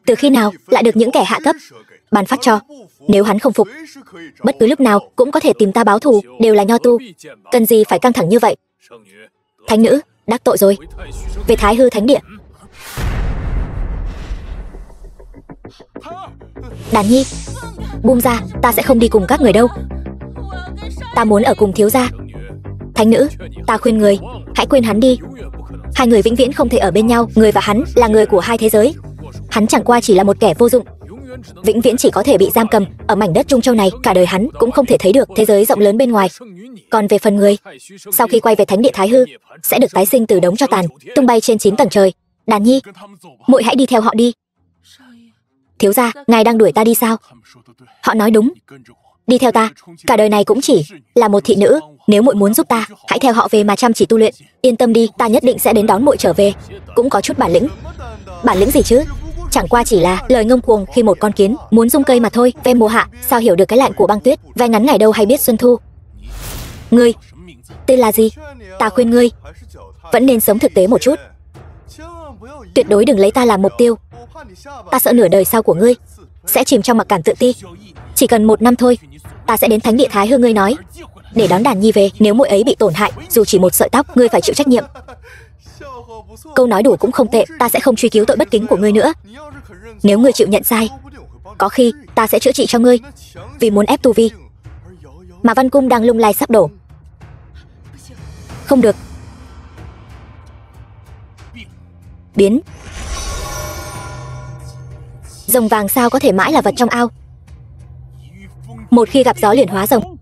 từ khi nào lại được những kẻ hạ cấp ban phát cho? Nếu hắn không phục, bất cứ lúc nào cũng có thể tìm ta báo thù. Đều là nho tu, cần gì phải căng thẳng như vậy? Thánh nữ, đắc tội rồi. Về Thái Hư Thánh Địa. Đàn Nhi, buông ra, ta sẽ không đi cùng các người đâu. Ta muốn ở cùng thiếu gia. Thánh nữ, ta khuyên người hãy quên hắn đi. Hai người vĩnh viễn không thể ở bên nhau. Người và hắn là người của hai thế giới. Hắn chẳng qua chỉ là một kẻ vô dụng, vĩnh viễn chỉ có thể bị giam cầm ở mảnh đất Trung Châu này. Cả đời hắn cũng không thể thấy được thế giới rộng lớn bên ngoài. Còn về phần người, sau khi quay về Thánh Địa Thái Hư sẽ được tái sinh từ đống tro tàn, tung bay trên 9 tầng trời. Đàn Nhi, muội hãy đi theo họ đi. Thiếu gia, ngài đang đuổi ta đi sao? Họ nói đúng, đi theo ta, cả đời này cũng chỉ là một thị nữ. Nếu muội muốn giúp ta, hãy theo họ về mà chăm chỉ tu luyện. Yên tâm đi, ta nhất định sẽ đến đón muội trở về. Cũng có chút bản lĩnh. Bản lĩnh gì chứ? Chẳng qua chỉ là lời ngông cuồng khi một con kiến muốn rung cây mà thôi. Ve mùa hạ sao hiểu được cái lạnh của băng tuyết, ve ngắn ngày đâu hay biết xuân thu. Ngươi tên là gì? Ta khuyên ngươi vẫn nên sống thực tế một chút. Tuyệt đối đừng lấy ta làm mục tiêu. Ta sợ nửa đời sau của ngươi sẽ chìm trong mặc cảm tự ti. Chỉ cần 1 năm thôi, ta sẽ đến thánh địa Thái Hương ngươi nói, để đón đàn nhi về. Nếu muội ấy bị tổn hại, dù chỉ một sợi tóc, ngươi phải chịu trách nhiệm. Câu nói đủ cũng không tệ. Ta sẽ không truy cứu tội bất kính của ngươi nữa. Nếu ngươi chịu nhận sai, có khi ta sẽ chữa trị cho ngươi. Vì muốn ép tu vi mà Văn Cung đang lung lay sắp đổ. Không được. Biến. Rồng vàng sao có thể mãi là vật trong ao. Một khi gặp gió liền hóa rồng.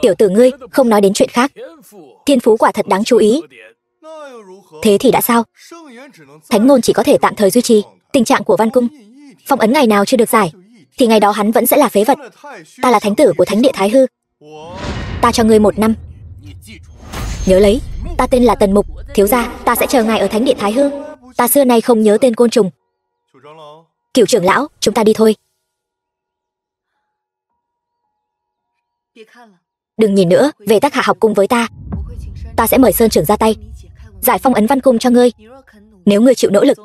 Tiểu tử ngươi không nói đến chuyện khác. Thiên phú quả thật đáng chú ý. Thế thì đã sao? Thánh ngôn chỉ có thể tạm thời duy trì. Tình trạng của Văn Cung, phong ấn ngày nào chưa được giải, thì ngày đó hắn vẫn sẽ là phế vật. Ta là thánh tử của thánh địa Thái Hư. Ta cho ngươi 1 năm. Nhớ lấy, ta tên là Tần Mục. Thiếu gia, ta sẽ chờ ngài ở thánh địa Thái Hư. Ta xưa nay không nhớ tên côn trùng. Cửu trưởng lão, chúng ta đi thôi. Đừng nhìn nữa, về Tắc Hạ học cung với ta. Ta sẽ mời Sơn trưởng ra tay, giải phong ấn Văn Cung cho ngươi. Nếu ngươi chịu nỗ lực,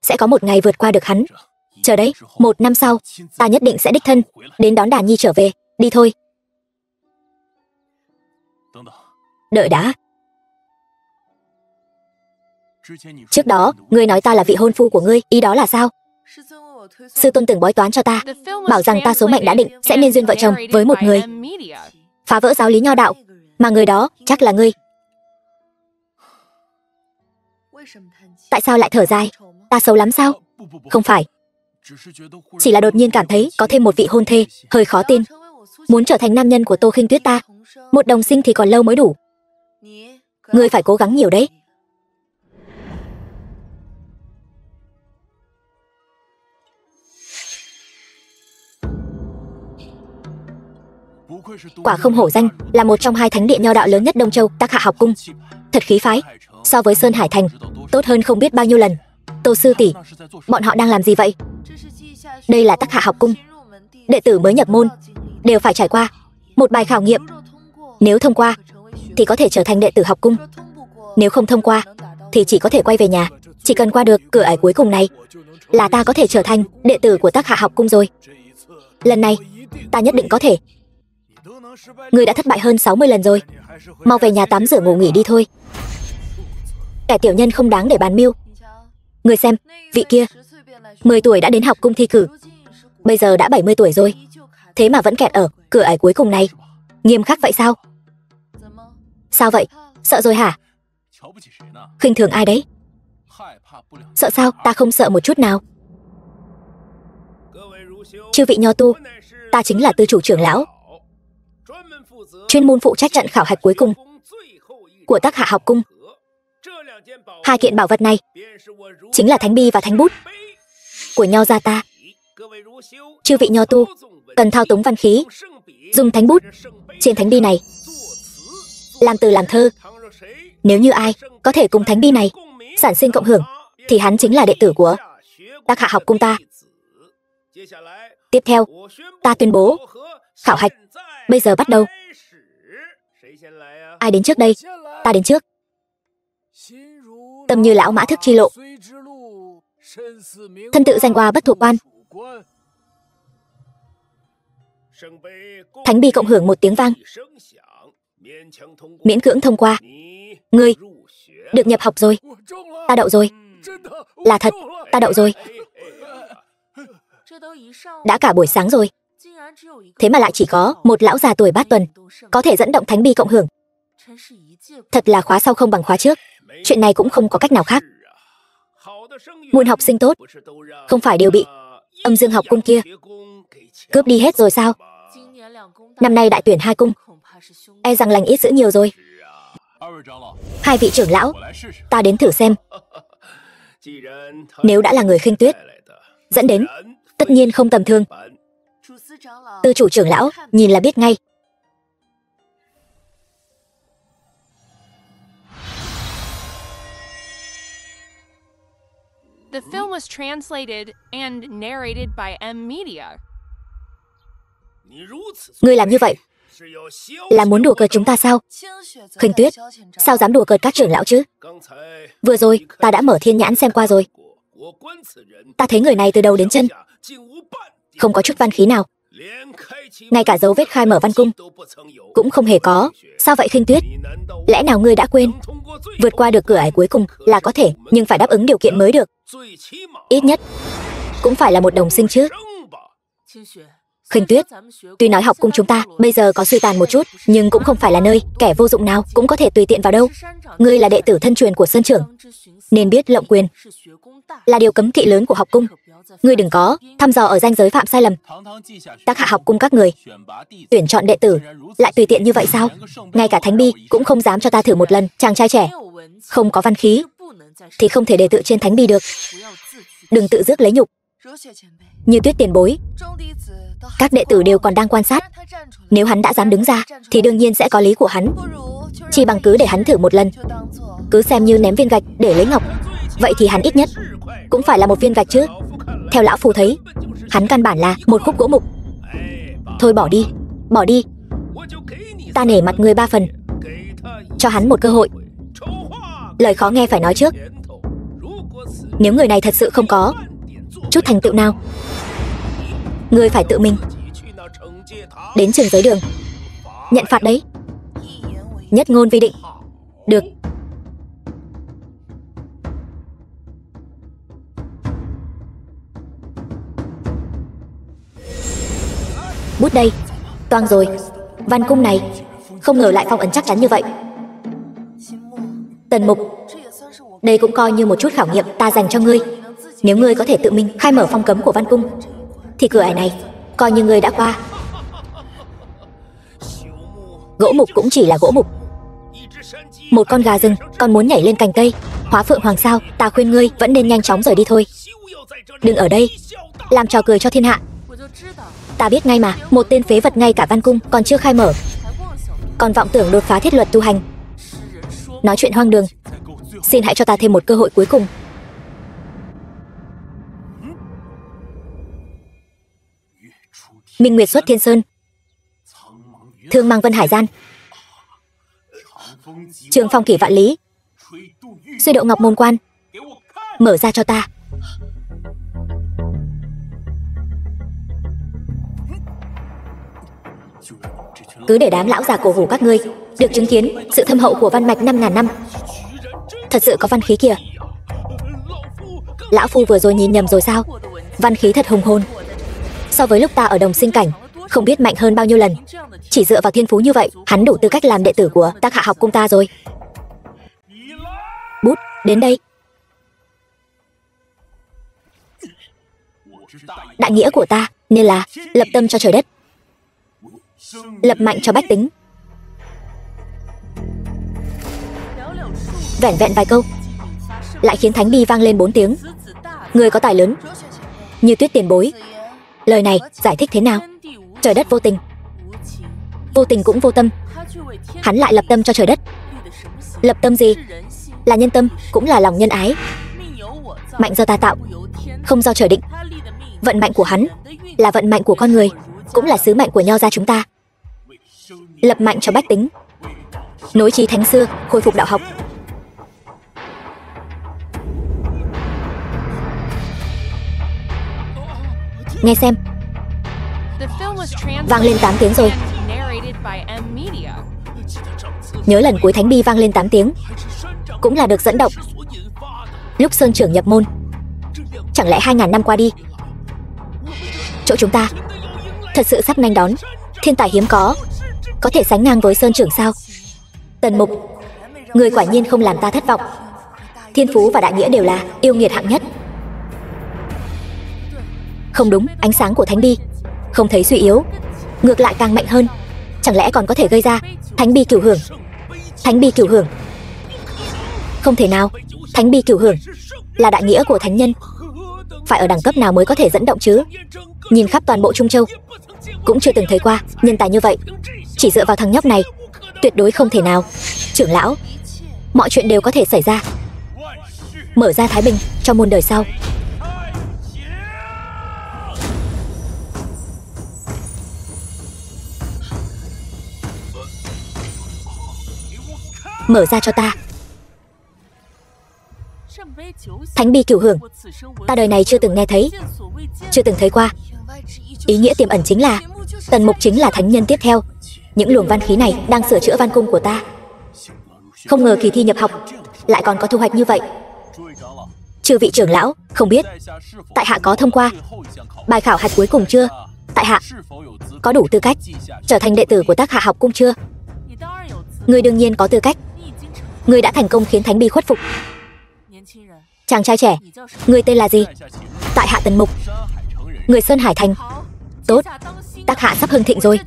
sẽ có một ngày vượt qua được hắn. Chờ đấy, 1 năm sau, ta nhất định sẽ đích thân đến đón đàn nhi trở về. Đi thôi. Đợi đã. Trước đó, ngươi nói ta là vị hôn phu của ngươi, ý đó là sao? Sư tôn từng bói toán cho ta, bảo rằng ta số mệnh đã định sẽ nên duyên vợ chồng với một người, phá vỡ giáo lý nho đạo, mà người đó chắc là ngươi. Tại sao lại thở dài? Ta xấu lắm sao? Không phải. Chỉ là đột nhiên cảm thấy có thêm một vị hôn thê, hơi khó tin. Muốn trở thành nam nhân của Tô Khinh Tuyết ta, một đồng sinh thì còn lâu mới đủ. Ngươi phải cố gắng nhiều đấy. Quả không hổ danh là một trong 2 thánh địa nho đạo lớn nhất Đông Châu. Tắc Hạ học cung thật khí phái, so với Sơn Hải Thành tốt hơn không biết bao nhiêu lần. Tô sư tỷ, bọn họ đang làm gì vậy? Đây là Tắc Hạ học cung. Đệ tử mới nhập môn đều phải trải qua một bài khảo nghiệm. Nếu thông qua thì có thể trở thành đệ tử học cung. Nếu không thông qua thì chỉ có thể quay về nhà. Chỉ cần qua được cửa ải cuối cùng này là ta có thể trở thành đệ tử của Tắc Hạ học cung rồi. Lần này ta nhất định có thể. Ngươi đã thất bại hơn 60 lần rồi. Mau về nhà tắm rửa ngủ nghỉ đi thôi. Kẻ tiểu nhân không đáng để bàn mưu. Ngươi xem, vị kia 10 tuổi đã đến học cung thi cử, bây giờ đã 70 tuổi rồi, thế mà vẫn kẹt ở cửa ải cuối cùng này. Nghiêm khắc vậy sao? Sao vậy? Sợ rồi hả? Khinh thường ai đấy? Sợ sao? Ta không sợ một chút nào. Chư vị nho tu, ta chính là tư chủ trưởng lão, chuyên môn phụ trách trận khảo hạch cuối cùng của Tắc Hạ học cung. 2 kiện bảo vật này chính là thánh bi và thánh bút của nho gia ta. Chư vị nho tu cần thao túng văn khí, dùng thánh bút trên thánh bi này làm từ làm thơ. Nếu như ai có thể cùng thánh bi này sản sinh cộng hưởng thì hắn chính là đệ tử của Tắc Hạ học cung ta. Tiếp theo, ta tuyên bố khảo hạch bây giờ bắt đầu. Ai đến trước đây? Ta đến trước. Tâm như lão mã thức chi lộ, thân tự danh oa bất thuộc quan. Thánh bi cộng hưởng một tiếng vang, miễn cưỡng thông qua. Ngươi được nhập học rồi. Ta đậu rồi. Là thật, ta đậu rồi. Đã cả buổi sáng rồi, thế mà lại chỉ có một lão già tuổi bát tuần có thể dẫn động thánh bi cộng hưởng. Thật là khóa sau không bằng khóa trước. Chuyện này cũng không có cách nào khác. Muôn học sinh tốt không phải đều bị Âm Dương học cung kia cướp đi hết rồi sao? Năm nay đại tuyển 2 cung, e rằng lành ít dữ nhiều rồi. 2 vị trưởng lão, ta đến thử xem. Nếu đã là người Khinh Tuyết dẫn đến, tất nhiên không tầm thường. Tư chủ trưởng lão nhìn là biết ngay. The film was translated and narrated by M Media. Ngươi làm như vậy là muốn đùa cợt chúng ta sao? Khuynh Tuyết, sao dám đùa cợt các trưởng lão chứ? Vừa rồi, ta đã mở thiên nhãn xem qua rồi. Ta thấy người này từ đầu đến chân không có chút văn khí nào. Ngay cả dấu vết khai mở văn cung cũng không hề có. Sao vậy Khuynh Tuyết? Lẽ nào ngươi đã quên? Vượt qua được cửa ải cuối cùng là có thể, nhưng phải đáp ứng điều kiện mới được. Ít nhất cũng phải là một đồng sinh chứ. Khuynh Tuyết, tuy nói học cung chúng ta bây giờ có suy tàn một chút, nhưng cũng không phải là nơi kẻ vô dụng nào cũng có thể tùy tiện vào đâu. Ngươi là đệ tử thân truyền của Sơn trưởng, nên biết lộng quyền là điều cấm kỵ lớn của học cung. Ngươi đừng có thăm dò ở ranh giới phạm sai lầm. Tác hạ học cung các người tuyển chọn đệ tử lại tùy tiện như vậy sao? Ngay cả Thánh Bi cũng không dám cho ta thử một lần. Chàng trai trẻ không có văn khí thì không thể đề tự trên Thánh Bi được. Đừng tự rước lấy nhục. Như Tuyết tiền bối, các đệ tử đều còn đang quan sát. Nếu hắn đã dám đứng ra thì đương nhiên sẽ có lý của hắn. Chỉ bằng cứ để hắn thử một lần, cứ xem như ném viên gạch để lấy ngọc. Vậy thì hắn ít nhất cũng phải là một viên gạch chứ. Theo lão phu thấy, hắn căn bản là một khúc gỗ mục. Thôi bỏ đi, bỏ đi. Ta nể mặt ngươi 3 phần. Cho hắn một cơ hội. Lời khó nghe phải nói trước. Nếu người này thật sự không có chút thành tựu nào, ngươi phải tự mình đến trường giới đường nhận phạt đấy. Nhất ngôn vi định. Được. Bút đây. Toang rồi. Văn cung này không ngờ lại phong ấn chắc chắn như vậy. Tần Mục, đây cũng coi như một chút khảo nghiệm ta dành cho ngươi. Nếu ngươi có thể tự mình khai mở phong cấm của văn cung thì cửa ải này coi như ngươi đã qua. Gỗ mục cũng chỉ là gỗ mục. Một con gà rừng còn muốn nhảy lên cành cây hóa phượng hoàng sao? Ta khuyên ngươi vẫn nên nhanh chóng rời đi thôi. Đừng ở đây làm trò cười cho thiên hạ. Ta biết ngay mà, một tên phế vật ngay cả văn cung còn chưa khai mở, còn vọng tưởng đột phá thiết luật tu hành. Nói chuyện hoang đường. Xin hãy cho ta thêm một cơ hội cuối cùng. Minh Nguyệt xuất Thiên Sơn, Thương Mang Vân Hải Gian, Trường Phong Kỷ Vạn Lý, Suy Độ Ngọc Môn Quan. Mở ra cho ta. Cứ để đám lão già cổ hủ các ngươi được chứng kiến sự thâm hậu của văn mạch 5.000 năm. Thật sự có văn khí kìa. Lão phu vừa rồi nhìn nhầm rồi sao? Văn khí thật hùng hồn. So với lúc ta ở đồng sinh cảnh, không biết mạnh hơn bao nhiêu lần. Chỉ dựa vào thiên phú như vậy, hắn đủ tư cách làm đệ tử của Tác Hạ học cung ta rồi. Bút, đến đây. Đại nghĩa của ta nên là lập tâm cho trời đất, lập mạnh cho bách tính. Vẻn vẹn vài câu lại khiến Thánh Bi vang lên 4 tiếng. Người có tài lớn như Tuyết tiền bối, lời này giải thích thế nào? Trời đất vô tình, vô tình cũng vô tâm. Hắn lại lập tâm cho trời đất. Lập tâm gì? Là nhân tâm, cũng là lòng nhân ái. Mạnh do ta tạo, không do trời định. Vận mạnh của hắn là vận mạnh của con người, cũng là sứ mệnh của nho gia chúng ta. Lập mạnh cho bách tính, nối chí thánh xưa, khôi phục đạo học. Nghe xem, vang lên 8 tiếng rồi. Nhớ lần cuối Thánh Bi vang lên 8 tiếng cũng là được dẫn động lúc Sơn trưởng nhập môn. Chẳng lẽ 2.000 năm qua đi, chỗ chúng ta thật sự sắp nghênh đón thiên tài hiếm có thể sánh ngang với Sơn trưởng sao? Tần Mục, người quả nhiên không làm ta thất vọng. Thiên phú và đại nghĩa đều là yêu nghiệt hạng nhất. Không đúng, ánh sáng của Thánh Bi không thấy suy yếu, ngược lại càng mạnh hơn. Chẳng lẽ còn có thể gây ra Thánh Bi cửu hưởng? Thánh Bi cửu hưởng? Không thể nào. Thánh Bi cửu hưởng là đại nghĩa của thánh nhân, phải ở đẳng cấp nào mới có thể dẫn động chứ? Nhìn khắp toàn bộ Trung Châu cũng chưa từng thấy qua nhân tài như vậy. Chỉ dựa vào thằng nhóc này tuyệt đối không thể nào. Trưởng lão, mọi chuyện đều có thể xảy ra. mở ra thái bình cho muôn đời sau. Mở ra cho ta. Thánh bi cửu hưởng, ta đời này chưa từng nghe thấy, chưa từng thấy qua. Ý nghĩa tiềm ẩn chính là Tần Mục chính là thánh nhân tiếp theo. Những luồng văn khí này đang sửa chữa văn cung của ta. Không ngờ kỳ thi nhập học lại còn có thu hoạch như vậy. Chư vị trưởng lão, không biết tại hạ có thông qua bài khảo hạch cuối cùng chưa? Tại hạ có đủ tư cách trở thành đệ tử của Tác Hạ học cung chưa? Ngươi đương nhiên có tư cách. Ngươi đã thành công khiến thánh bi khuất phục. Chàng trai trẻ, ngươi tên là gì? Tại hạ Tần Mục, người Sơn Hải Thành. Tốt, Tác Hạ sắp hưng thịnh rồi,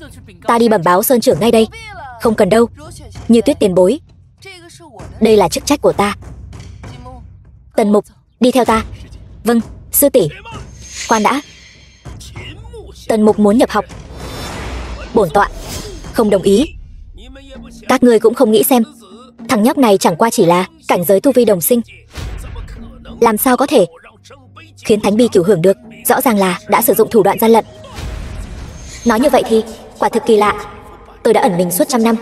ta đi bẩm báo Sơn trưởng ngay đây. Không cần đâu, Như Tuyết tiền bối, đây là chức trách của ta. Tần Mục, đi theo ta. Vâng, sư tỷ. Khoan đã. Tần Mục muốn nhập học. Bổn tọa không đồng ý. Các ngươi cũng không nghĩ xem, thằng nhóc này chẳng qua chỉ là cảnh giới tu vi đồng sinh, làm sao có thể khiến thánh bi cửu hưởng được? Rõ ràng là đã sử dụng thủ đoạn gian lận. Nói như vậy thì quả thực kỳ lạ. Tôi đã ẩn mình suốt trăm năm,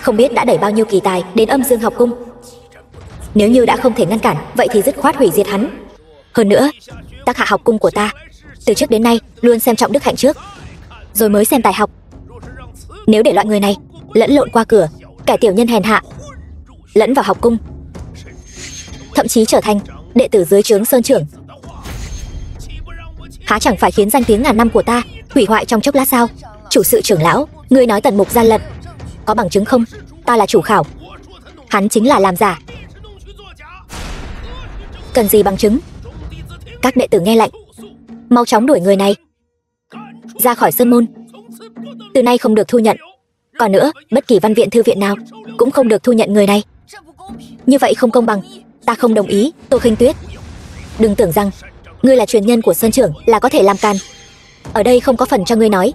không biết đã đẩy bao nhiêu kỳ tài đến Âm Dương học cung. Nếu như đã không thể ngăn cản, vậy thì dứt khoát hủy diệt hắn. Hơn nữa, Tác Hạ học cung của ta từ trước đến nay luôn xem trọng đức hạnh trước, rồi mới xem tài học. Nếu để loại người này lẫn lộn qua cửa, kẻ tiểu nhân hèn hạ lẫn vào học cung, thậm chí trở thành đệ tử dưới trướng Sơn trưởng, há chẳng phải khiến danh tiếng ngàn năm của ta hủy hoại trong chốc lát sao? Chủ sự trưởng lão, ngươi nói Tần Mục gian lận, có bằng chứng không? Ta là chủ khảo, hắn chính là làm giả. Cần gì bằng chứng? Các đệ tử nghe lệnh, mau chóng đuổi người này ra khỏi sơn môn. Từ nay không được thu nhận. Còn nữa, bất kỳ văn viện thư viện nào cũng không được thu nhận người này. Như vậy không công bằng, ta không đồng ý. Tô Khinh Tuyết, đừng tưởng rằng ngươi là truyền nhân của Sơn trưởng là có thể làm càn. Ở đây không có phần cho ngươi nói.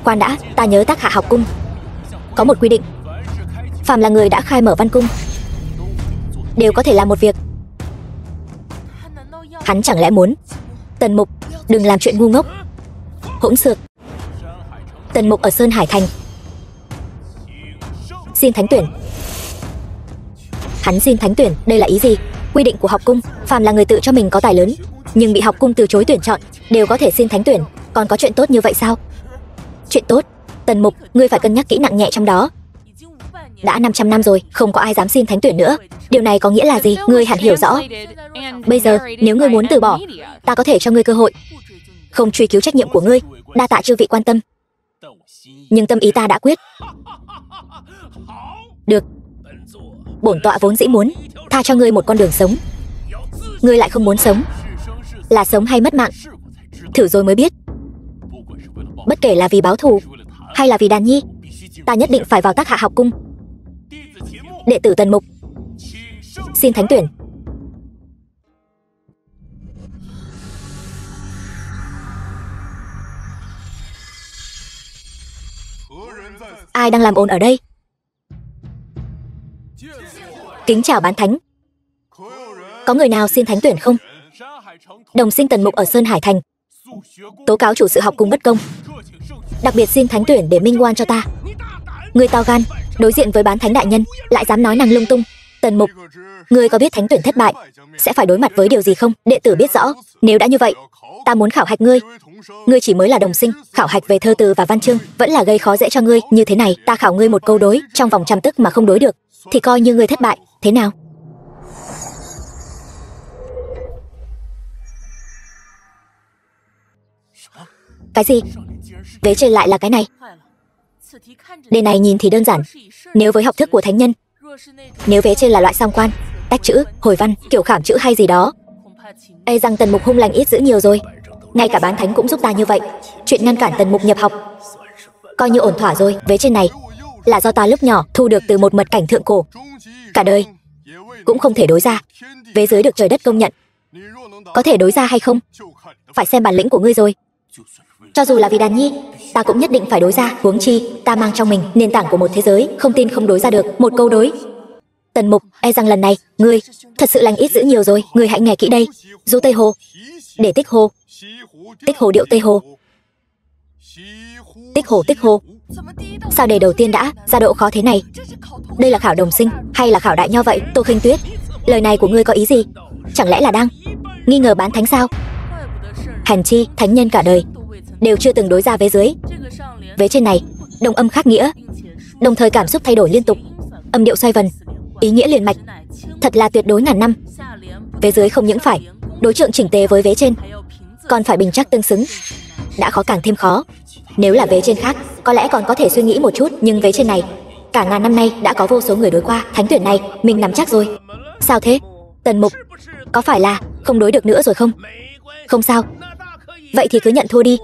Khoan đã, ta nhớ Tác Hạ học cung có một quy định, phàm là người đã khai mở văn cung đều có thể làm một việc. Hắn chẳng lẽ muốn Tần Mục đừng làm chuyện ngu ngốc, hỗn xược? Tần Mục ở Sơn Hải Thành xin thánh tuyển. Hắn xin thánh tuyển, đây là ý gì? Quy định của học cung, phàm là người tự cho mình có tài lớn nhưng bị học cung từ chối tuyển chọn đều có thể xin thánh tuyển. Còn có chuyện tốt như vậy sao? Chuyện tốt? Tần Mục, ngươi phải cân nhắc kỹ nặng nhẹ trong đó. Đã 500 năm rồi, không có ai dám xin thánh tuyển nữa. Điều này có nghĩa là gì? Ngươi hẳn hiểu rõ. Bây giờ, nếu ngươi muốn từ bỏ, ta có thể cho ngươi cơ hội, không truy cứu trách nhiệm của ngươi. Đa tạ chư vị quan tâm, nhưng tâm ý ta đã quyết. Được, bổn tọa vốn dĩ muốn tha cho ngươi một con đường sống, ngươi lại không muốn sống. Là sống hay mất mạng, thử rồi mới biết. Bất kể là vì báo thù hay là vì Đàn Nhi, ta nhất định phải vào Tác Hạ học cung. Đệ tử Tần Mục xin thánh tuyển. Ai đang làm ồn ở đây? Kính chào bán thánh. Có người nào xin thánh tuyển không? Đồng sinh Tần Mục ở Sơn Hải Thành tố cáo chủ sự học cung bất công, đặc biệt xin thánh tuyển để minh oan cho ta. Ngươi to gan, đối diện với bán thánh đại nhân lại dám nói năng lung tung. Tần Mục, ngươi có biết thánh tuyển thất bại sẽ phải đối mặt với điều gì không? Đệ tử biết rõ. Nếu đã như vậy, ta muốn khảo hạch ngươi. Ngươi chỉ mới là đồng sinh, khảo hạch về thơ từ và văn chương vẫn là gây khó dễ cho ngươi. Như thế này, ta khảo ngươi một câu đối trong vòng trăm tức mà không đối được thì coi như ngươi thất bại. Thế nào? Cái gì? Vế trên lại là cái này. Đề này nhìn thì đơn giản, nếu với học thức của thánh nhân. Nếu vế trên là loại song quan, tách chữ, hồi văn, kiểu khảm chữ hay gì đó, e rằng Tần Mục hung lành ít dữ nhiều rồi. Ngay cả bán thánh cũng giúp ta như vậy, chuyện ngăn cản Tần Mục nhập học coi như ổn thỏa rồi. Vế trên này là do ta lúc nhỏ thu được từ một mật cảnh thượng cổ, cả đời cũng không thể đối ra. Vế dưới được trời đất công nhận, có thể đối ra hay không phải xem bản lĩnh của ngươi rồi. Cho dù là vì Đàn Nhi, ta cũng nhất định phải đối ra. Huống chi ta mang trong mình nền tảng của một thế giới, không tin không đối ra được một câu đối. Tần Mục, e rằng lần này ngươi thật sự lành ít dữ nhiều rồi. Ngươi hãy nghe kỹ đây. Du Tây Hồ, để Tích Hồ, Tích Hồ điệu Tây Hồ, Tích Hồ Tích Hồ. Sao đề đầu tiên đã ra độ khó thế này? Đây là khảo đồng sinh hay là khảo đại nho vậy? Tô Khinh Tuyết, lời này của ngươi có ý gì? Chẳng lẽ là đang nghi ngờ bán thánh sao? Hèn chi thánh nhân cả đời đều chưa từng đối ra vế dưới. Vế trên này đồng âm khác nghĩa, đồng thời cảm xúc thay đổi liên tục, âm điệu xoay vần, ý nghĩa liền mạch, thật là tuyệt đối ngàn năm. Vế dưới không những phải đối trượng chỉnh tề với vế trên, còn phải bình chắc tương xứng. Đã khó càng thêm khó. Nếu là vế trên khác, có lẽ còn có thể suy nghĩ một chút, nhưng vế trên này, cả ngàn năm nay đã có vô số người đối qua. Thánh tuyển này, mình nắm chắc rồi. Sao thế? Tần Mục, có phải là không đối được nữa rồi không? Không sao. Vậy thì cứ nhận thua đi.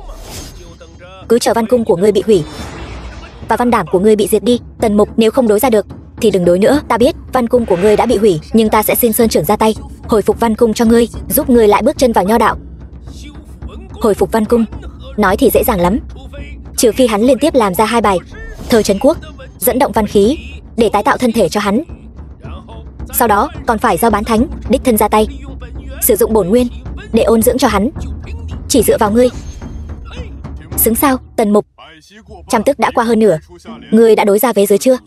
Cứ chờ văn cung của ngươi bị hủy và văn đảm của ngươi bị diệt đi. Tần Mục, nếu không đối ra được thì đừng đối nữa. Ta biết văn cung của ngươi đã bị hủy, nhưng ta sẽ xin Sơn trưởng ra tay hồi phục văn cung cho ngươi, giúp ngươi lại bước chân vào nho đạo. Hồi phục văn cung, nói thì dễ dàng lắm, trừ phi hắn liên tiếp làm ra 2 bài thơ trấn quốc, dẫn động văn khí để tái tạo thân thể cho hắn. Sau đó còn phải giao bán thánh đích thân ra tay, sử dụng bổn nguyên để ôn dưỡng cho hắn. Chỉ dựa vào ngươi xứng sao? Tần Mục, trăm tức đã qua hơn nửa, ngươi đã đối ra vế dưới chưa?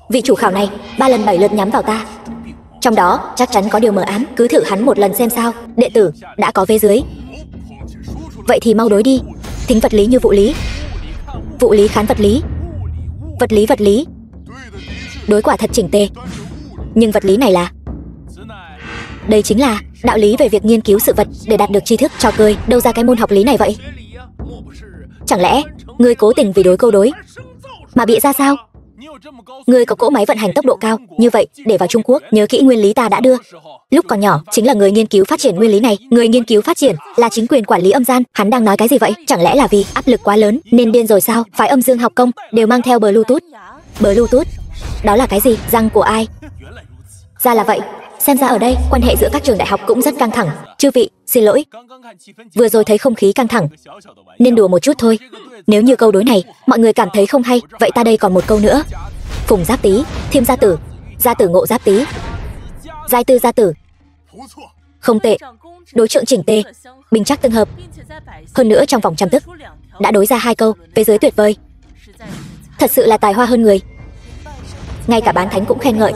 Vị chủ khảo này 3 lần 7 lượt nhắm vào ta, trong đó chắc chắn có điều mờ ám. Cứ thử hắn một lần xem sao. Đệ tử đã có vế dưới, vậy thì mau đối đi. Thính vật lý như vụ lý, vụ lý khán vật lý, vật lý vật lý. Đối quả thật chỉnh tề, nhưng vật lý này là, đây chính là đạo lý về việc nghiên cứu sự vật để đạt được tri thức. Cho cười, đâu ra cái môn học lý này vậy? Chẳng lẽ ngươi cố tình vì đối câu đối mà bịa ra sao? Ngươi có cỗ máy vận hành tốc độ cao như vậy để vào Trung Quốc. Nhớ kỹ nguyên lý ta đã đưa lúc còn nhỏ, chính là người nghiên cứu phát triển nguyên lý này. Người nghiên cứu phát triển là chính quyền quản lý âm gian. Hắn đang nói cái gì vậy? Chẳng lẽ là vì áp lực quá lớn nên điên rồi sao? Phái âm dương học công đều mang theo Bluetooth. Bluetooth? Đó là cái gì? Răng của ai? Ra là vậy. Xem ra ở đây quan hệ giữa các trường đại học cũng rất căng thẳng. Chư vị, xin lỗi, vừa rồi thấy không khí căng thẳng nên đùa một chút thôi. Nếu như câu đối này mọi người cảm thấy không hay, vậy ta đây còn một câu nữa. Phùng Giáp Tý, Thiêm Gia Tử, Gia Tử Ngộ Giáp Tý, Giai Tư Gia Tử. Không tệ, đối trượng chỉnh tề, bình chắc tương hợp. Hơn nữa trong vòng trăm tức đã đối ra 2 câu, vế dưới tuyệt vời. Thật sự là tài hoa hơn người. Ngay cả bán thánh cũng khen ngợi.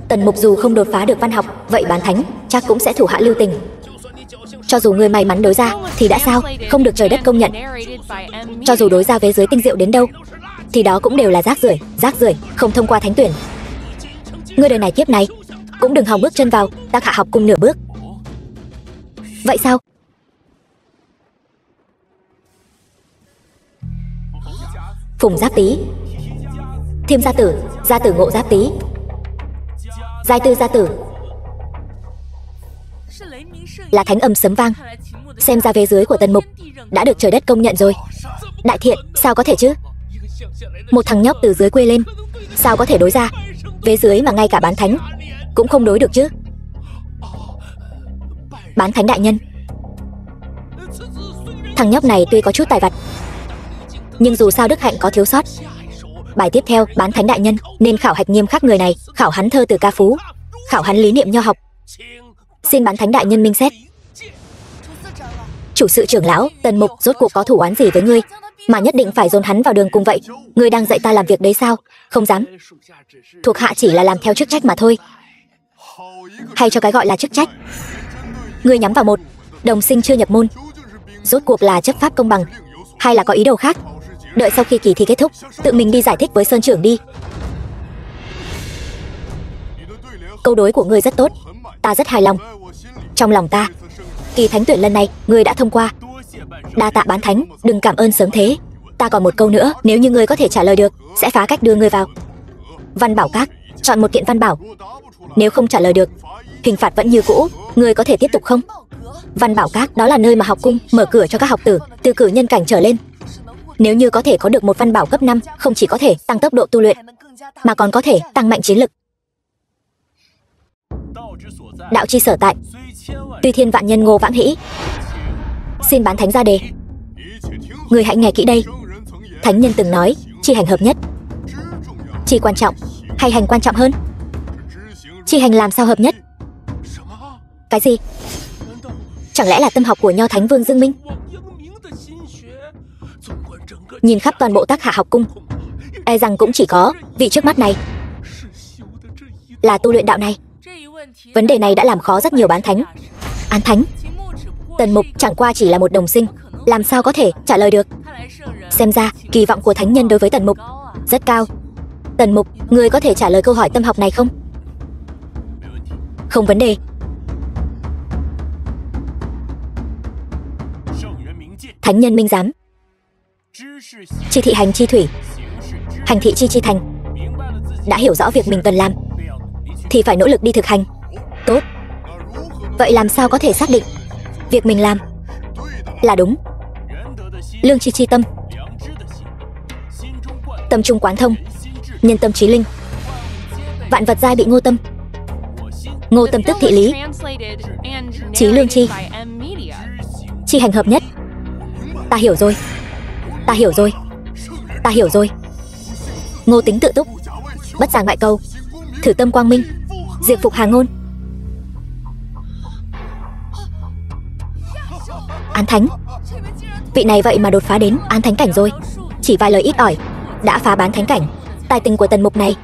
Tần Mục dù không đột phá được văn học, vậy bán thánh chắc cũng sẽ thủ hạ lưu tình. Cho dù người may mắn đối ra thì đã sao, không được trời đất công nhận. Cho dù đối ra vế dưới tinh diệu đến đâu thì đó cũng đều là rác rưởi, không thông qua thánh tuyển. Ngươi đời này kiếp này cũng đừng hòng bước chân vào Tác Hạ học cung nửa bước. Vậy sao? Phùng Giáp Tý, Thiêm Gia Tử, Gia Tử Ngộ Giáp Tý, Giai Tư Gia Tử. Là thánh âm sấm vang. Xem ra vế dưới của Tần Mục đã được trời đất công nhận rồi. Đại thiện, sao có thể chứ? Một thằng nhóc từ dưới quê lên, sao có thể đối ra vế dưới mà ngay cả bán thánh cũng không đối được chứ? Bán thánh đại nhân, thằng nhóc này tuy có chút tài vặt, nhưng dù sao đức hạnh có thiếu sót. Bài tiếp theo, bán thánh đại nhân nên khảo hạch nghiêm khắc người này, khảo hắn thơ từ ca phú, khảo hắn lý niệm nho học. Xin bán thánh đại nhân minh xét. Chủ sự trưởng lão, Tần Mục rốt cuộc có thủ oán gì với ngươi mà nhất định phải dồn hắn vào đường cùng vậy? Ngươi đang dạy ta làm việc đấy sao? Không dám. Thuộc hạ chỉ là làm theo chức trách mà thôi. Hay cho cái gọi là chức trách. Ngươi nhắm vào một đồng sinh chưa nhập môn, rốt cuộc là chấp pháp công bằng hay là có ý đồ khác? Đợi sau khi kỳ thi kết thúc, tự mình đi giải thích với Sơn trưởng đi. Câu đối của ngươi rất tốt, ta rất hài lòng. Trong lòng ta, kỳ thánh tuyển lần này ngươi đã thông qua. Đa tạ bán thánh, đừng cảm ơn sớm thế. Ta còn một câu nữa, nếu như ngươi có thể trả lời được, sẽ phá cách đưa ngươi vào Văn Bảo Các, chọn một kiện văn bảo. Nếu không trả lời được, hình phạt vẫn như cũ. Ngươi có thể tiếp tục không? Văn Bảo Các đó là nơi mà học cung mở cửa cho các học tử từ cử nhân cảnh trở lên. Nếu như có thể có được một văn bảo cấp 5, không chỉ có thể tăng tốc độ tu luyện mà còn có thể tăng mạnh chiến lực. Đạo chi sở tại, tuy thiên vạn nhân Ngô Vãng Hĩ. Xin bán thánh ra đề. Người hãy nghe kỹ đây. Thánh nhân từng nói, chi hành hợp nhất. Chi quan trọng hay hành quan trọng hơn? Chi hành làm sao hợp nhất? Cái gì? Chẳng lẽ là tâm học của Nho Thánh Vương Dương Minh? Nhìn khắp toàn bộ Tác Hạ học cung, e rằng cũng chỉ có vị trước mắt này là tu luyện đạo này. Vấn đề này đã làm khó rất nhiều bán thánh. Án thánh, Tần Mục chẳng qua chỉ là một đồng sinh, làm sao có thể trả lời được? Xem ra kỳ vọng của thánh nhân đối với Tần Mục rất cao. Tần Mục, ngươi có thể trả lời câu hỏi tâm học này không? Không vấn đề. Thánh nhân minh giám, chi thị hành chi thủy, hành thị chi chi thành. Đã hiểu rõ việc mình cần làm thì phải nỗ lực đi thực hành. Tốt. Vậy làm sao có thể xác định việc mình làm là đúng? Lương chi chi tâm, tâm trung quán thông, nhân tâm trí linh. Vạn vật giai bị ngô tâm. Ngô tâm tức thị lý, trí lương chi, chi hành hợp nhất. Ta hiểu rồi. Ta hiểu rồi. Ta hiểu rồi. Ngô tính tự túc, bất giảng ngoại cầu, thử tâm quang minh, diệt phục hà ngôn. Án thánh, vị này vậy mà đột phá đến án thánh cảnh rồi. Chỉ vài lời ít ỏi đã phá bán thánh cảnh. Tài tình của Tần Mục này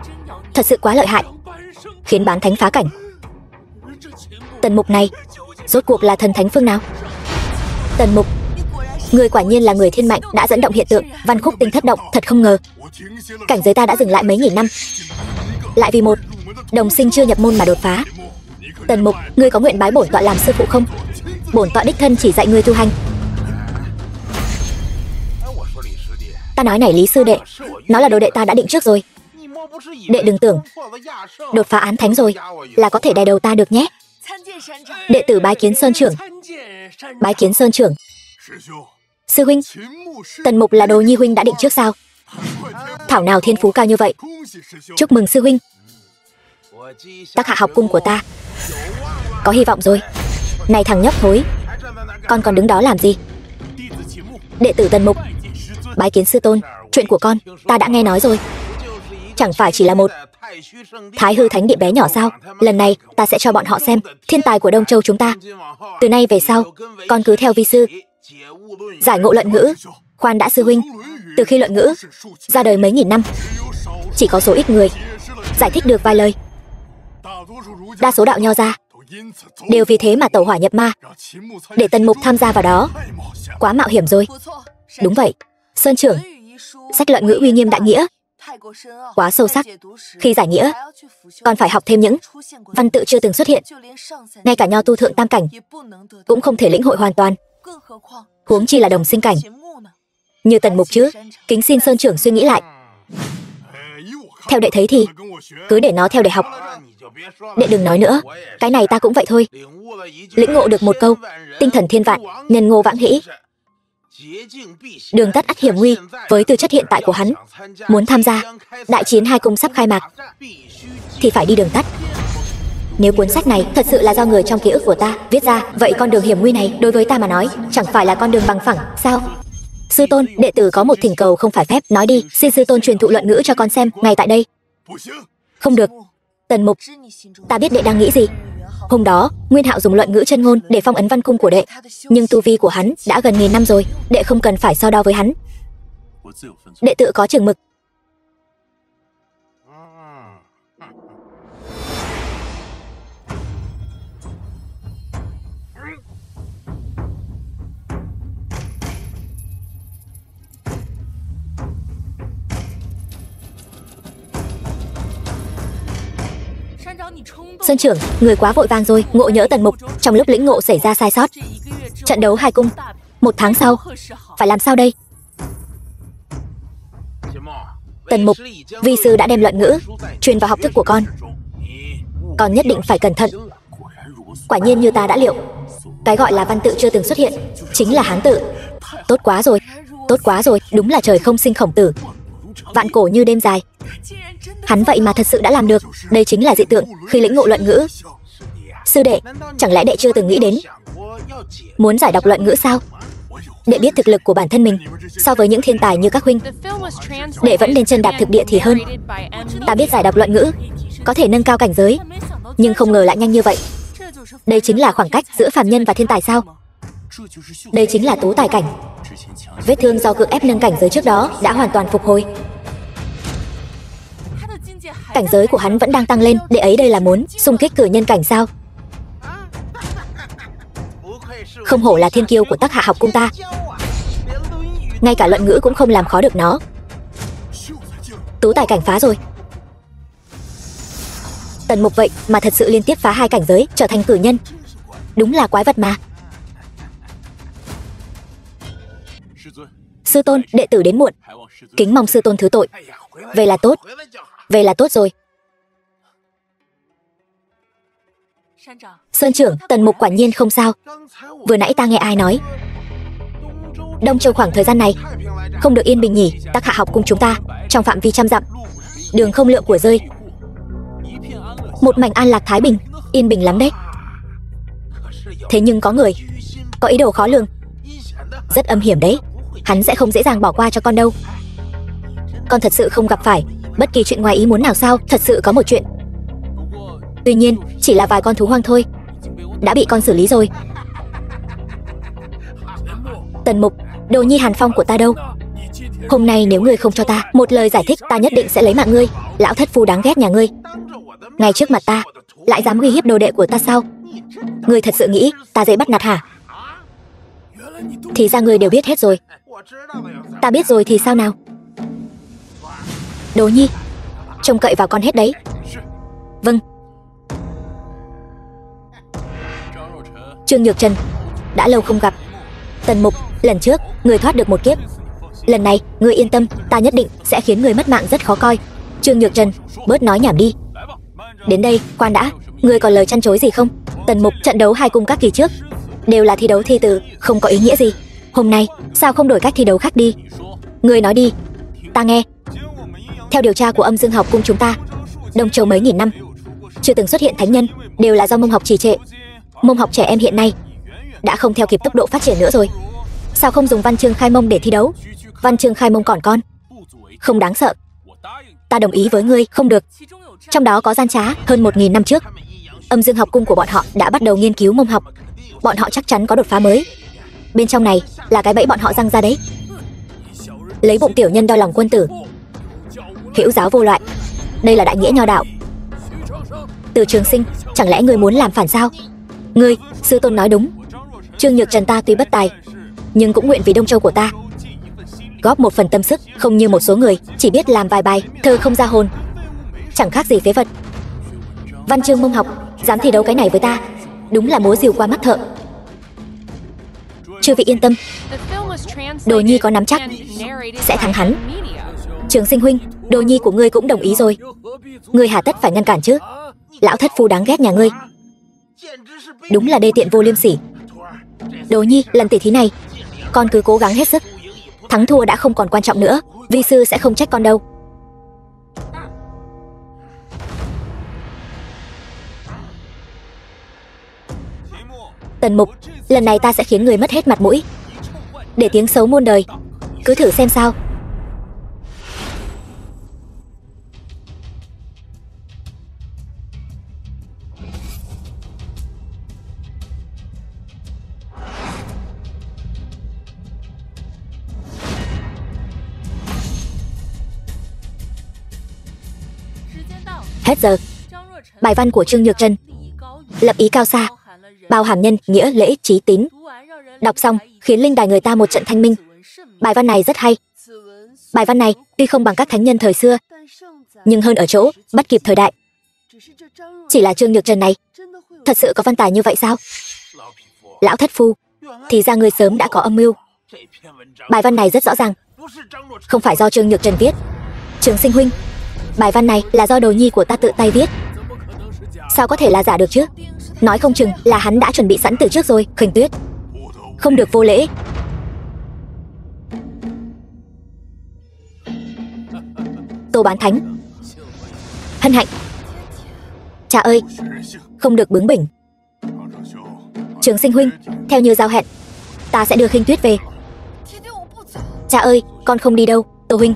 thật sự quá lợi hại, khiến bán thánh phá cảnh. Tần Mục này rốt cuộc là thần thánh phương nào? Tần Mục, người quả nhiên là người thiên mạnh, đã dẫn động hiện tượng văn khúc tinh thất động. Thật không ngờ cảnh giới ta đã dừng lại mấy nghìn năm, lại vì một đồng sinh chưa nhập môn mà đột phá. Tần Mục, ngươi có nguyện bái bổn tọa làm sư phụ không? Bổn tọa đích thân chỉ dạy ngươi tu hành. Ta nói này Lý sư đệ, nó là đồ đệ ta đã định trước rồi. Đệ đừng tưởng đột phá án thánh rồi là có thể đè đầu ta được nhé. Đệ tử bái kiến Sơn trưởng. Bái kiến Sơn trưởng. Sư huynh, Tần Mục là đồ nhi huynh đã định trước sao? Thảo nào thiên phú cao như vậy. Chúc mừng sư huynh. Tác Hạ học cung của ta có hy vọng rồi. Này thằng nhóc thối, con còn đứng đó làm gì? Đệ tử Tần Mục bái kiến sư tôn. Chuyện của con ta đã nghe nói rồi. Chẳng phải chỉ là một Thái Hư Thánh Địa bé nhỏ sao? Lần này ta sẽ cho bọn họ xem thiên tài của Đông Châu chúng ta. Từ nay về sau, con cứ theo vi sư giải ngộ luận ngữ. Khoan đã sư huynh, từ khi luận ngữ ra đời mấy nghìn năm, chỉ có số ít người giải thích được vài lời. Đa số đạo nho gia đều vì thế mà tẩu hỏa nhập ma. Để Tần Mục tham gia vào đó quá mạo hiểm rồi. Đúng vậy, Sơn trưởng, sách luận ngữ uy nghiêm đại nghĩa quá sâu sắc. Khi giải nghĩa còn phải học thêm những văn tự chưa từng xuất hiện, ngay cả nho tu thượng tam cảnh cũng không thể lĩnh hội hoàn toàn, huống chi là đồng sinh cảnh như Tần Mục chứ. Kính xin Sơn trưởng suy nghĩ lại. Theo đệ thấy thì cứ để nó theo để học. Đệ đừng nói nữa, cái này ta cũng vậy thôi. Lĩnh ngộ được một câu tinh thần thiên vạn, nhân ngô vãng hĩ, đường tắt ắt hiểm nguy. Với tư chất hiện tại của hắn, muốn tham gia đại chiến hai cung sắp khai mạc thì phải đi đường tắt. Nếu cuốn sách này thật sự là do người trong ký ức của ta viết ra, vậy con đường hiểm nguy này đối với ta mà nói chẳng phải là con đường bằng phẳng sao? Sư tôn, đệ tử có một thỉnh cầu không phải phép. Nói đi, xin sư tôn truyền thụ luận ngữ cho con xem ngay tại đây. Không được. Tần Mục, ta biết đệ đang nghĩ gì. Hôm đó Nguyên Hạo dùng luận ngữ chân ngôn để phong ấn văn cung của đệ, nhưng tu vi của hắn đã gần nghìn năm rồi, đệ không cần phải so đo với hắn. Đệ tự có chừng mực. Sơn trưởng, người quá vội vàng rồi. Ngộ nhỡ Tần Mục trong lúc lĩnh ngộ xảy ra sai sót. Trận đấu hai cung 1 tháng sau phải làm sao đây? Tần Mục, vi sư đã đem luận ngữ truyền vào học thức của con. Con nhất định phải cẩn thận. Quả nhiên như ta đã liệu, cái gọi là văn tự chưa từng xuất hiện chính là Hán tự. Tốt quá rồi, tốt quá rồi. Đúng là trời không sinh khổng tử, vạn cổ như đêm dài. Hắn vậy mà thật sự đã làm được. Đây chính là dị tượng khi lĩnh ngộ luận ngữ. Sư đệ, chẳng lẽ đệ chưa từng nghĩ đến muốn giải đọc luận ngữ sao? Đệ biết thực lực của bản thân mình so với những thiên tài như các huynh, đệ vẫn lên chân đạp thực địa thì hơn. Ta biết giải đọc luận ngữ có thể nâng cao cảnh giới, nhưng không ngờ lại nhanh như vậy. Đây chính là khoảng cách giữa phàm nhân và thiên tài sao? Đây chính là tú tài cảnh. Vết thương do cưỡng ép nâng cảnh giới trước đó đã hoàn toàn phục hồi. Cảnh giới của hắn vẫn đang tăng lên, để ấy đây là muốn xung kích cử nhân cảnh sao? Không hổ là thiên kiêu của Tắc Hạ học cung ta. Ngay cả luận ngữ cũng không làm khó được nó. Tú tài cảnh phá rồi. Tần Mục vậy mà thật sự liên tiếp phá 2 cảnh giới, trở thành cử nhân. Đúng là quái vật mà. Sư tôn, đệ tử đến muộn. Kính mong sư tôn thứ tội. Về là tốt. Về là tốt rồi. Sơn trưởng, Tần Mục quả nhiên không sao. Vừa nãy ta nghe ai nói Đông Châu khoảng thời gian này không được yên bình nhỉ? Tắc Hạ học cung chúng ta trong phạm vi 100 dặm, đường không lượng của rơi, một mảnh an lạc thái bình, yên bình lắm đấy. Thế nhưng có người có ý đồ khó lường, rất âm hiểm đấy. Hắn sẽ không dễ dàng bỏ qua cho con đâu. Con thật sự không gặp phải bất kỳ chuyện ngoài ý muốn nào sao? Thật sự có một chuyện. Tuy nhiên chỉ là vài con thú hoang thôi, đã bị con xử lý rồi. Tần Mục, đồ nhi Hàn Phong của ta đâu? Hôm nay nếu ngươi không cho ta một lời giải thích, ta nhất định sẽ lấy mạng ngươi. Lão thất phu đáng ghét nhà ngươi, ngay trước mặt ta lại dám uy hiếp đồ đệ của ta sao? Ngươi thật sự nghĩ ta dễ bắt nạt hả? Thì ra ngươi đều biết hết rồi. Ta biết rồi thì sao nào? Đồ nhi, trông cậy vào con hết đấy. Vâng. Trương Nhược Trần, đã lâu không gặp. Tần Mục, lần trước ngươi thoát được một kiếp, lần này ngươi yên tâm, ta nhất định sẽ khiến ngươi mất mạng rất khó coi. Trương Nhược Trần, bớt nói nhảm đi. Đến đây, khoan đã, ngươi còn lời chăn chối gì không? Tần Mục, trận đấu 2 cung các kỳ trước đều là thi đấu thi từ, không có ý nghĩa gì. Hôm nay sao không đổi cách thi đấu khác đi? Ngươi nói đi, ta nghe. Theo điều tra của Âm Dương học cung chúng ta, Đông Châu mấy nghìn năm chưa từng xuất hiện thánh nhân, đều là do mông học trì trệ. Mông học trẻ em hiện nay đã không theo kịp tốc độ phát triển nữa rồi. Sao không dùng văn chương khai mông để thi đấu? Văn chương khai mông còn con, không đáng sợ. Ta đồng ý với ngươi, không được. Trong đó có gian trá. Hơn 1000 năm trước, Âm Dương học cung của bọn họ đã bắt đầu nghiên cứu mông học. Bọn họ chắc chắn có đột phá mới. Bên trong này là cái bẫy bọn họ răng ra đấy. Lấy bụng tiểu nhân đo lòng quân tử, hữu giáo vô loại. Đây là đại nghĩa nho đạo. Từ Trường Sinh, chẳng lẽ ngươi muốn làm phản sao? Ngươi, sư tôn nói đúng. Trương Nhược Trần ta tuy bất tài, nhưng cũng nguyện vì Đông Châu của ta góp một phần tâm sức, không như một số người chỉ biết làm vài bài thơ không ra hồn, chẳng khác gì phế vật. Văn chương mông học, dám thi đấu cái này với ta, đúng là múa rìu qua mắt thợ. Chư vị yên tâm, đồ nhi có nắm chắc sẽ thắng hắn. Trường Sinh huynh, đồ nhi của ngươi cũng đồng ý rồi. Ngươi hà tất phải ngăn cản chứ? Lão thất phu đáng ghét nhà ngươi, đúng là đê tiện vô liêm sỉ. Đồ nhi, lần tỷ thí này con cứ cố gắng hết sức. Thắng thua đã không còn quan trọng nữa, vi sư sẽ không trách con đâu. Tần Mục, lần này ta sẽ khiến người mất hết mặt mũi, để tiếng xấu muôn đời. Cứ thử xem sao. Hết giờ. Bài văn của Trương Nhược Trần lập ý cao xa, bao hàm nhân, nghĩa, lễ, trí, tín. Đọc xong khiến linh đài người ta một trận thanh minh. Bài văn này rất hay. Bài văn này tuy không bằng các thánh nhân thời xưa, nhưng hơn ở chỗ bắt kịp thời đại. Chỉ là Trương Nhược Trần này thật sự có văn tài như vậy sao? Lão thất phu, thì ra ngươi sớm đã có âm mưu. Bài văn này rất rõ ràng không phải do Trương Nhược Trần viết. Trường Sinh huynh, bài văn này là do đồ nhi của ta tự tay viết. Sao có thể là giả được chứ? Nói không chừng là hắn đã chuẩn bị sẵn từ trước rồi. Khuynh Tuyết, không được vô lễ. Tô Bán Thánh, hân hạnh. Cha ơi, không được bướng bỉnh. Trường Sinh huynh, theo như giao hẹn, ta sẽ đưa Khinh Tuyết về. Cha ơi, con không đi đâu. Tô huynh,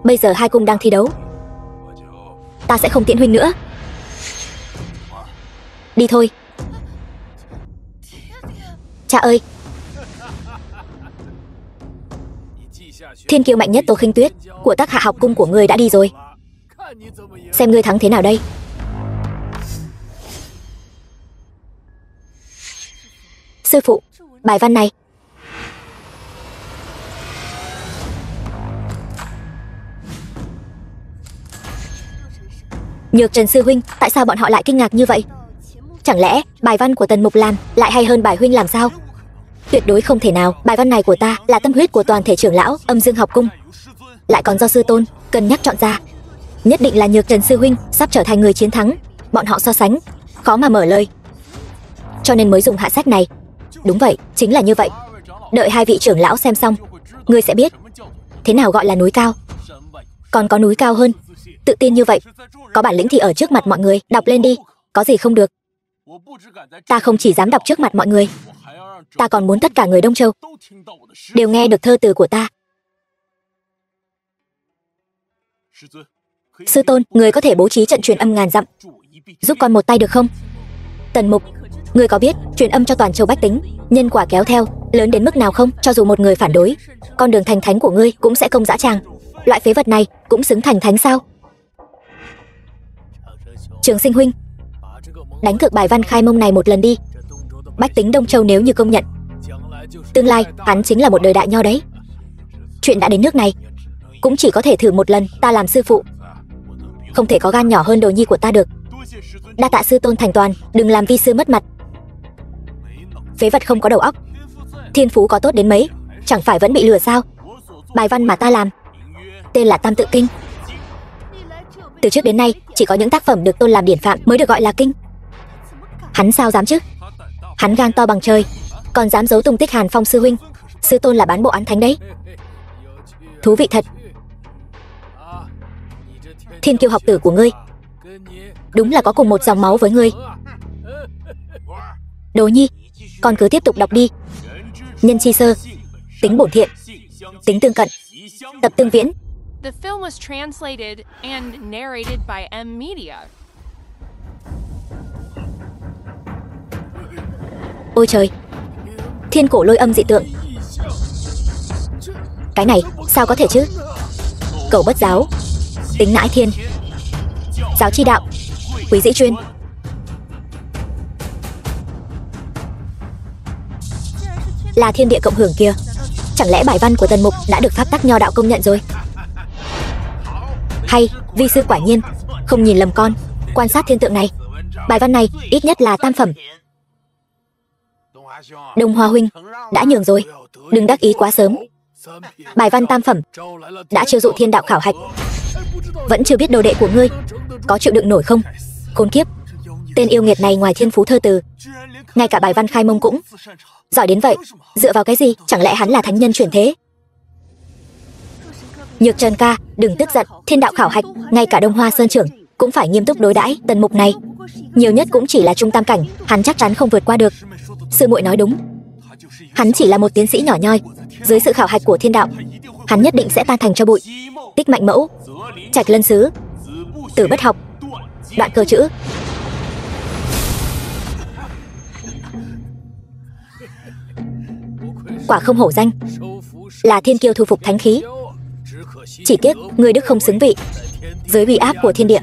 bây giờ 2 cung đang thi đấu, ta sẽ không tiễn huynh nữa. Đi thôi. Cha ơi! Thiên kiêu mạnh nhất Tô Khinh Tuyết của Tắc Hạ học cung của ngươi đã đi rồi. Xem ngươi thắng thế nào đây. Sư phụ, bài văn này. Nhược Trần sư huynh, tại sao bọn họ lại kinh ngạc như vậy? Chẳng lẽ bài văn của Tần Mục làm lại hay hơn bài huynh làm sao? Tuyệt đối không thể nào, bài văn này của ta là tâm huyết của toàn thể trưởng lão Âm Dương học cung, lại còn do sư tôn cân nhắc chọn ra. Nhất định là Nhược Trần sư huynh sắp trở thành người chiến thắng. Bọn họ so sánh khó mà mở lời, cho nên mới dùng hạ sách này. Đúng vậy, chính là như vậy. Đợi hai vị trưởng lão xem xong, ngươi sẽ biết thế nào gọi là núi cao. Còn có núi cao hơn. Tự tin như vậy, có bản lĩnh thì ở trước mặt mọi người đọc lên đi. Có gì không được? Ta không chỉ dám đọc trước mặt mọi người, ta còn muốn tất cả người Đông Châu đều nghe được thơ từ của ta. Sư tôn, người có thể bố trí trận truyền âm ngàn dặm, giúp con một tay được không? Tần Mục, người có biết truyền âm cho toàn châu bách tính nhân quả kéo theo lớn đến mức nào không? Cho dù một người phản đối, con đường thành thánh của ngươi cũng sẽ công dã tràng. Loại phế vật này cũng xứng thành thánh sao? Trường Sinh huynh, đánh cược bài văn khai mông này một lần đi. Bách tính Đông Châu nếu như công nhận, tương lai hắn chính là một đời đại nho đấy. Chuyện đã đến nước này, cũng chỉ có thể thử một lần. Ta làm sư phụ, không thể có gan nhỏ hơn đồ nhi của ta được. Đa tạ sư tôn thành toàn, đừng làm vi sư mất mặt. Phế vật không có đầu óc, thiên phú có tốt đến mấy, chẳng phải vẫn bị lừa sao? Bài văn mà ta làm tên là Tam Tự Kinh. Từ trước đến nay, chỉ có những tác phẩm được tôn làm điển phạm mới được gọi là kinh. Hắn sao dám chứ? Hắn gan to bằng trời, còn dám giấu tung tích Hàn Phong sư huynh. Sư tôn là bán bộ án thánh đấy. Thú vị thật. Thiên kiêu học tử của ngươi đúng là có cùng một dòng máu với ngươi. Đồ nhi, con cứ tiếp tục đọc đi. Nhân chi sơ, tính bổn thiện, tính tương cận, tập tương viễn. The film was translated and narrated by M Media. Ôi trời, thiên cổ lôi âm dị tượng. Cái này sao có thể chứ? Cẩu bất giáo, tính nãi thiên, giáo chi đạo, quý dĩ chuyên. Là thiên địa cộng hưởng kia. Chẳng lẽ bài văn của Tần Mục đã được pháp tắc nho đạo công nhận rồi? Hay, vi sư quả nhiên không nhìn lầm con. Quan sát thiên tượng này, bài văn này ít nhất là tam phẩm. Đông Hoa huynh đã nhường rồi, đừng đắc ý quá sớm. Bài văn tam phẩm đã chiêu dụ thiên đạo khảo hạch, vẫn chưa biết đồ đệ của ngươi có chịu đựng nổi không? Khốn kiếp, tên yêu nghiệt này ngoài thiên phú thơ từ, ngay cả bài văn khai mông cũng giỏi đến vậy. Dựa vào cái gì? Chẳng lẽ hắn là thánh nhân chuyển thế? Nhược Trần ca, đừng tức giận. Thiên đạo khảo hạch, ngay cả Đông Hoa Sơn trưởng cũng phải nghiêm túc đối đãi. Tần Mục này nhiều nhất cũng chỉ là trung tam cảnh, hắn chắc chắn không vượt qua được. Sư muội nói đúng, hắn chỉ là một tiến sĩ nhỏ nhoi. Dưới sự khảo hạch của thiên đạo, hắn nhất định sẽ tan thành cho bụi. Tích Mạnh Mẫu, Trạch Lân Sứ, Tử Bất Học, Đoạn Cơ Chữ. Quả không hổ danh là thiên kiêu thu phục thánh khí. Chỉ tiếc ngươi đức không xứng vị. Dưới uy áp của thiên địa,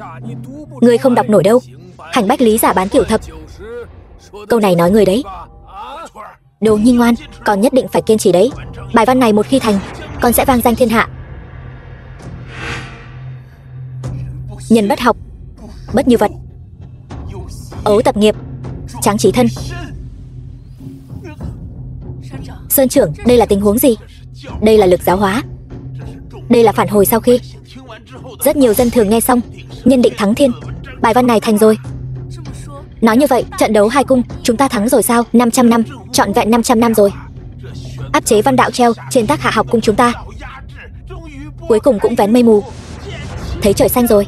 ngươi không đọc nổi đâu. Hành bách lý giả bán kiểu thập. Câu này nói ngươi đấy. Đồ nhi ngoan, con nhất định phải kiên trì đấy. Bài văn này một khi thành, con sẽ vang danh thiên hạ. Nhân bất học, bất như vật, ấu tập nghiệp, tráng trí thân. Sơn trưởng, đây là tình huống gì? Đây là lực giáo hóa. Đây là phản hồi sau khi rất nhiều dân thường nghe xong nhân định thắng thiên. Bài văn này thành rồi. Nói như vậy, trận đấu hai cung chúng ta thắng rồi sao? 500 năm, trọn vẹn 500 năm rồi. Áp chế văn đạo treo trên Tắc Hạ học cung chúng ta, cuối cùng cũng vén mây mù, thấy trời xanh rồi.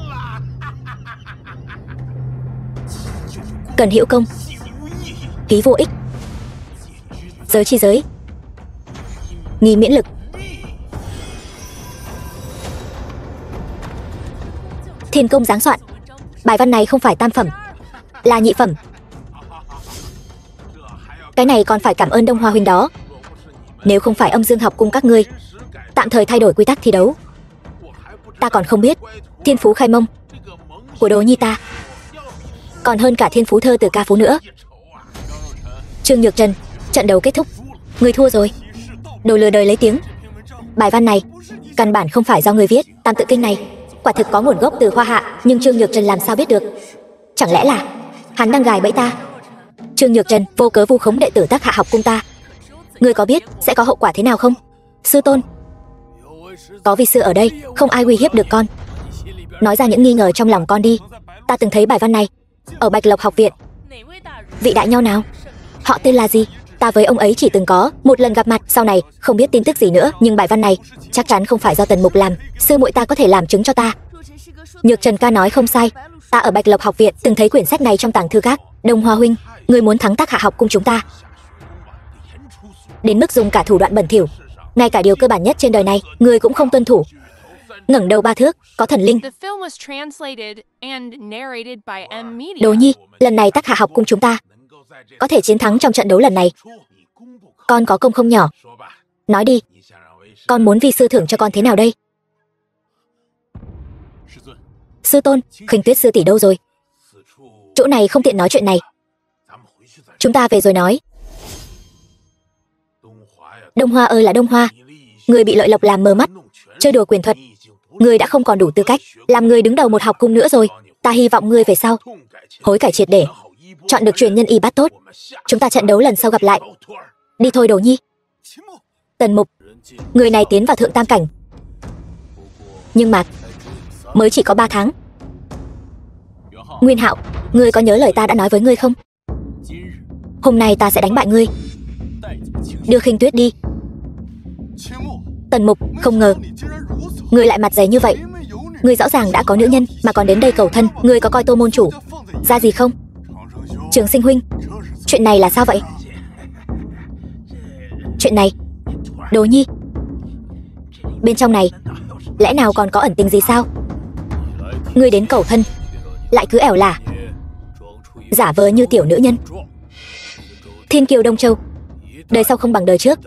Cần hữu công, ký vô ích, giới chi giới, nghi miễn lực. Thiên công giáng soạn. Bài văn này không phải tam phẩm, là nhị phẩm. Cái này còn phải cảm ơn Đông Hoa huynh đó. Nếu không phải âm dương học cung các ngươi tạm thời thay đổi quy tắc thi đấu, ta còn không biết thiên phú khai mông của Đỗ Nhi ta còn hơn cả thiên phú thơ từ ca phú nữa. Trương Nhược Trần, trận đấu kết thúc, ngươi thua rồi. Đồ lừa đời lấy tiếng. Bài văn này căn bản không phải do ngươi viết. Tam tự kinh này quả thực có nguồn gốc từ Hoa Hạ, nhưng Trương Nhược Trần làm sao biết được? Chẳng lẽ là hắn đang gài bẫy ta? Trương Nhược Trần vô cớ vu khống đệ tử Tác Hạ học cung ta, ngươi có biết sẽ có hậu quả thế nào không? Sư tôn, có vi sư ở đây, không ai uy hiếp được con. Nói ra những nghi ngờ trong lòng con đi. Ta từng thấy bài văn này ở Bạch Lộc học viện. Vị đại nho nào? Họ tên là gì? Ta với ông ấy chỉ từng có một lần gặp mặt, sau này không biết tin tức gì nữa. Nhưng bài văn này chắc chắn không phải do Tần Mục làm. Sư muội ta có thể làm chứng cho ta. Nhược Trần ca nói không sai. Ta ở Bạch Lộc học viện từng thấy quyển sách này trong tàng thư các. Đông Hoa huynh, người muốn thắng Tác Hạ học cung chúng ta đến mức dùng cả thủ đoạn bẩn thỉu, ngay cả điều cơ bản nhất trên đời này người cũng không tuân thủ. Ngẩng đầu 3 thước, có thần linh. The film was translated and narrated by M-Media. Đỗ Nhi, lần này Tác Hạ học cung chúng ta có thể chiến thắng trong trận đấu lần này, con có công không nhỏ. Nói đi, con muốn vi sư thưởng cho con thế nào đây? Sư tôn, Khinh Tuyết sư tỷ đâu rồi? Chỗ này không tiện nói chuyện này, chúng ta về rồi nói. Đông Hoa ơi là Đông Hoa, người bị Lợi Lộc làm mờ mắt, chơi đùa quyền thuật, người đã không còn đủ tư cách làm người đứng đầu một học cung nữa rồi. Ta hy vọng ngươi về sau hối cải triệt để, chọn được truyền nhân y bát tốt. Chúng ta trận đấu lần sau gặp lại. Đi thôi Đỗ Nhi. Tần Mục, người này tiến vào thượng tam cảnh, nhưng mà mới chỉ có 3 tháng. Nguyên Hạo, ngươi có nhớ lời ta đã nói với ngươi không? Hôm nay ta sẽ đánh bại ngươi. Đưa Khinh Tuyết đi. Tần Mục, không ngờ ngươi lại mặt dày như vậy. Ngươi rõ ràng đã có nữ nhân mà còn đến đây cầu thân. Ngươi có coi Tô môn chủ ra gì không? Trường Sinh huynh, chuyện này là sao vậy? Chuyện này, Đỗ Nhi, bên trong này lẽ nào còn có ẩn tình gì sao? Ngươi đến cầu thân lại cứ ẻo lả, giả vờ như tiểu nữ nhân. Thiên kiều Đông Châu, đời sau không bằng đời trước.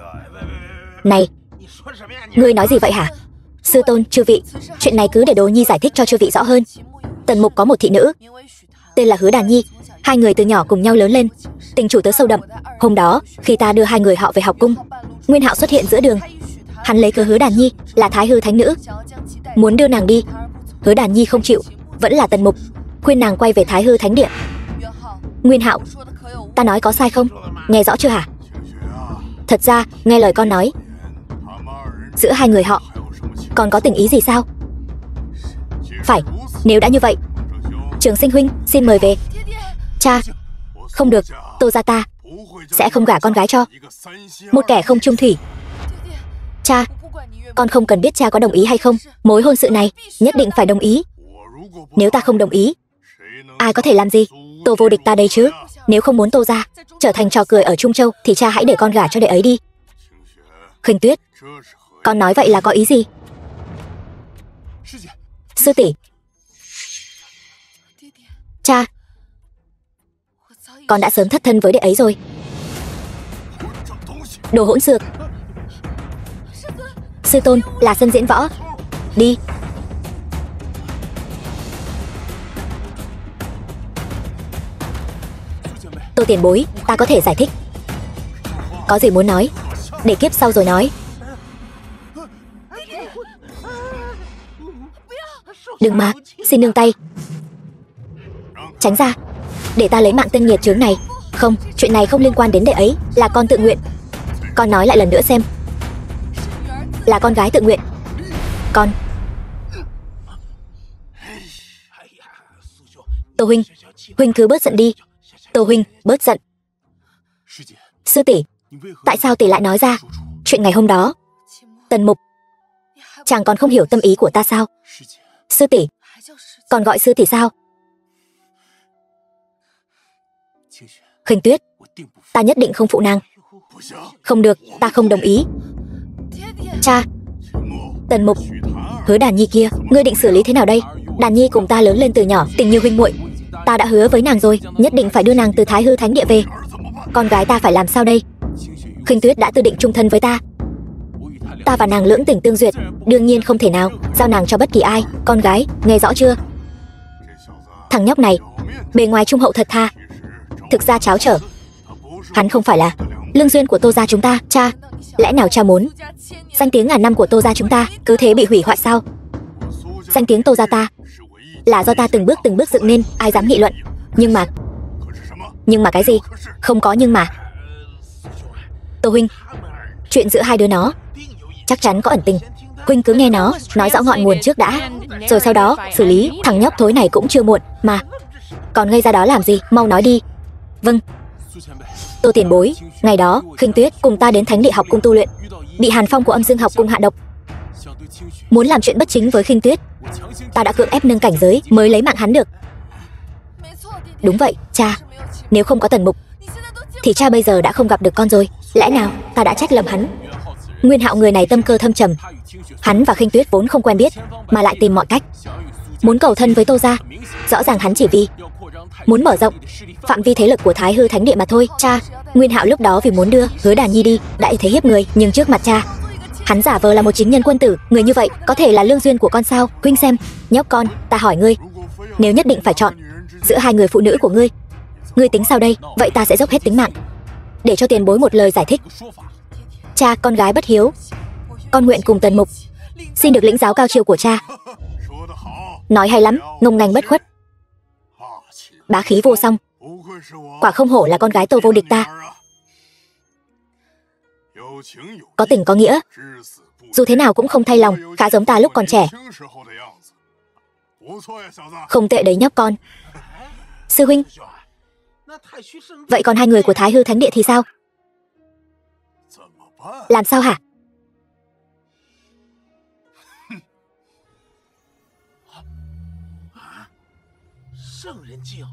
Này, ngươi nói gì vậy hả? Sư tôn, chư vị, chuyện này cứ để Đỗ Nhi giải thích cho chư vị rõ hơn. Tần Mục có một thị nữ tên là Hứa Đàn Nhi, hai người từ nhỏ cùng nhau lớn lên, tình chủ tớ sâu đậm. Hôm đó khi ta đưa hai người họ về học cung, Nguyên Hạo xuất hiện giữa đường. Hắn lấy cớ Hứa Đàn Nhi là Thái Hư thánh nữ, muốn đưa nàng đi. Hứa Đàn Nhi không chịu, vẫn là Tần Mục khuyên nàng quay về Thái Hư thánh địa. Nguyên Hạo, ta nói có sai không? Nghe rõ chưa hả? Thật ra nghe lời con nói, giữa hai người họ còn có tình ý gì sao? Phải, nếu đã như vậy, Trường Sinh huynh xin mời về. Cha, không được, Tô gia ta sẽ không gả con gái cho một kẻ không chung thủy. Cha, con không cần biết cha có đồng ý hay không. Mối hôn sự này nhất định phải đồng ý. Nếu ta không đồng ý, ai có thể làm gì Tô vô địch ta đây chứ? Nếu không muốn Tô gia trở thành trò cười ở Trung Châu thì cha hãy để con gả cho đệ ấy đi. Khinh Tuyết, con nói vậy là có ý gì? Sư tỷ, cha, con đã sớm thất thân với đệ ấy rồi. Đồ hỗn xược. Sư tôn, là sân diễn võ. Đi. Tô tiền bối, ta có thể giải thích. Có gì muốn nói, để kiếp sau rồi nói. Đừng mà, xin nương tay. Tránh ra, để ta lấy mạng tên nghiệt chướng này. Không, chuyện này không liên quan đến đệ ấy, là con tự nguyện. Con nói lại lần nữa xem. Là con gái tự nguyện. Con. Tô huynh, huynh cứ bớt giận đi. Tô huynh, bớt giận. Sư tỷ, tại sao tỷ lại nói ra chuyện ngày hôm đó? Tần Mục, chàng còn không hiểu tâm ý của ta sao? Sư tỷ, còn gọi sư tỷ sao? Khinh Tuyết, ta nhất định không phụ nàng. Không được, ta không đồng ý. Cha, Tần Mục, Hứa Đàn Nhi kia, ngươi định xử lý thế nào đây? Đàn Nhi cùng ta lớn lên từ nhỏ, tình như huynh muội. Ta đã hứa với nàng rồi, nhất định phải đưa nàng từ Thái Hư thánh địa về. con gái ta phải làm sao đây? Khinh Tuyết đã tự định chung thân với ta. Ta và nàng lưỡng tình tương duyệt, đương nhiên không thể nào giao nàng cho bất kỳ ai. Con gái, nghe rõ chưa? Thằng nhóc này, bề ngoài trung hậu thật tha, thực ra tráo trở. Hắn không phải là lương duyên của Tô gia chúng ta. Cha, lẽ nào cha muốn danh tiếng ngàn năm của Tô gia chúng ta cứ thế bị hủy hoại sao? Danh tiếng Tô gia ta là do ta từng bước dựng nên, ai dám nghị luận. Nhưng mà cái gì? Không có nhưng mà. Tô huynh, chuyện giữa hai đứa nó chắc chắn có ẩn tình. Huynh cứ nghe nó nói rõ ngọn nguồn trước đã, rồi sau đó xử lý. Thằng nhóc thối này cũng chưa muộn mà. Còn ngây ra đó làm gì? Mau nói đi. Vâng. Tô tiền bối, ngày đó Khinh Tuyết cùng ta đến Thánh Địa học cung tu luyện, bị Hàn Phong của Âm Dương học cung hạ độc. Muốn làm chuyện bất chính với Khinh Tuyết, ta đã cưỡng ép nâng cảnh giới mới lấy mạng hắn được. Đúng vậy, cha. Nếu không có Tần Mục thì cha bây giờ đã không gặp được con rồi. Lẽ nào ta đã trách lầm hắn? Nguyên Hạo người này tâm cơ thâm trầm. Hắn và Khinh Tuyết vốn không quen biết, mà lại tìm mọi cách muốn cầu thân với Tô gia. Rõ ràng hắn chỉ vì muốn mở rộng phạm vi thế lực của Thái Hư Thánh Địa mà thôi. Cha, Nguyên Hạo lúc đó vì muốn đưa Hứa Đàn Nhi đi đã ý thế hiếp người, nhưng trước mặt cha, hắn giả vờ là một chính nhân quân tử. Người như vậy có thể là lương duyên của con sao? Huynh xem, nhóc con, ta hỏi ngươi, nếu nhất định phải chọn giữa hai người phụ nữ của ngươi, ngươi tính sao đây? Vậy ta sẽ dốc hết tính mạng để cho tiền bối một lời giải thích. Cha, con gái bất hiếu, con nguyện cùng Tần Mục xin được lĩnh giáo cao chiều của cha. Nói hay lắm, ngông nghênh bất khuất, bá khí vô song. Quả không hổ là con gái Tô vô địch ta. Có tình có nghĩa, dù thế nào cũng không thay lòng, khá giống ta lúc còn trẻ. Không tệ đấy nhóc con. Sư huynh, vậy còn hai người của Thái Hư Thánh Địa thì sao? Làm sao hả?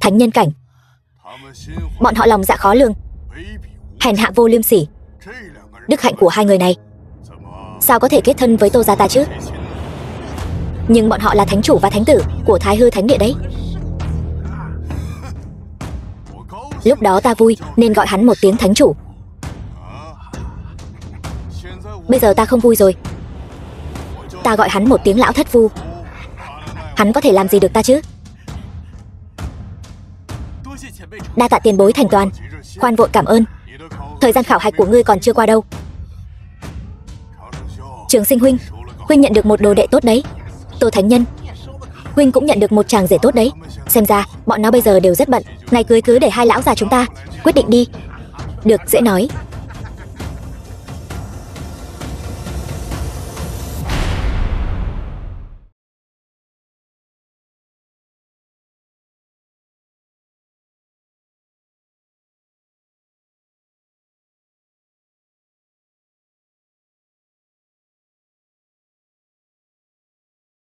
Thánh nhân cảnh, bọn họ lòng dạ khó lường, hèn hạ vô liêm sỉ. Đức hạnh của hai người này sao có thể kết thân với Tô gia ta chứ? Nhưng bọn họ là thánh chủ và thánh tử của Thái Hư Thánh Địa đấy. Lúc đó ta vui nên gọi hắn một tiếng thánh chủ. Bây giờ ta không vui rồi, ta gọi hắn một tiếng lão thất phu. Hắn có thể làm gì được ta chứ? Đa tạ tiền bối thành toàn, khoan vội cảm ơn. Thời gian khảo hạch của ngươi còn chưa qua đâu. Trường Sinh huynh, huynh nhận được một đồ đệ tốt đấy. Tô Thánh Nhân, huynh cũng nhận được một chàng rể tốt đấy. Xem ra bọn nó bây giờ đều rất bận. Ngày cưới cứ để hai lão già chúng ta quyết định đi. Được, dễ nói.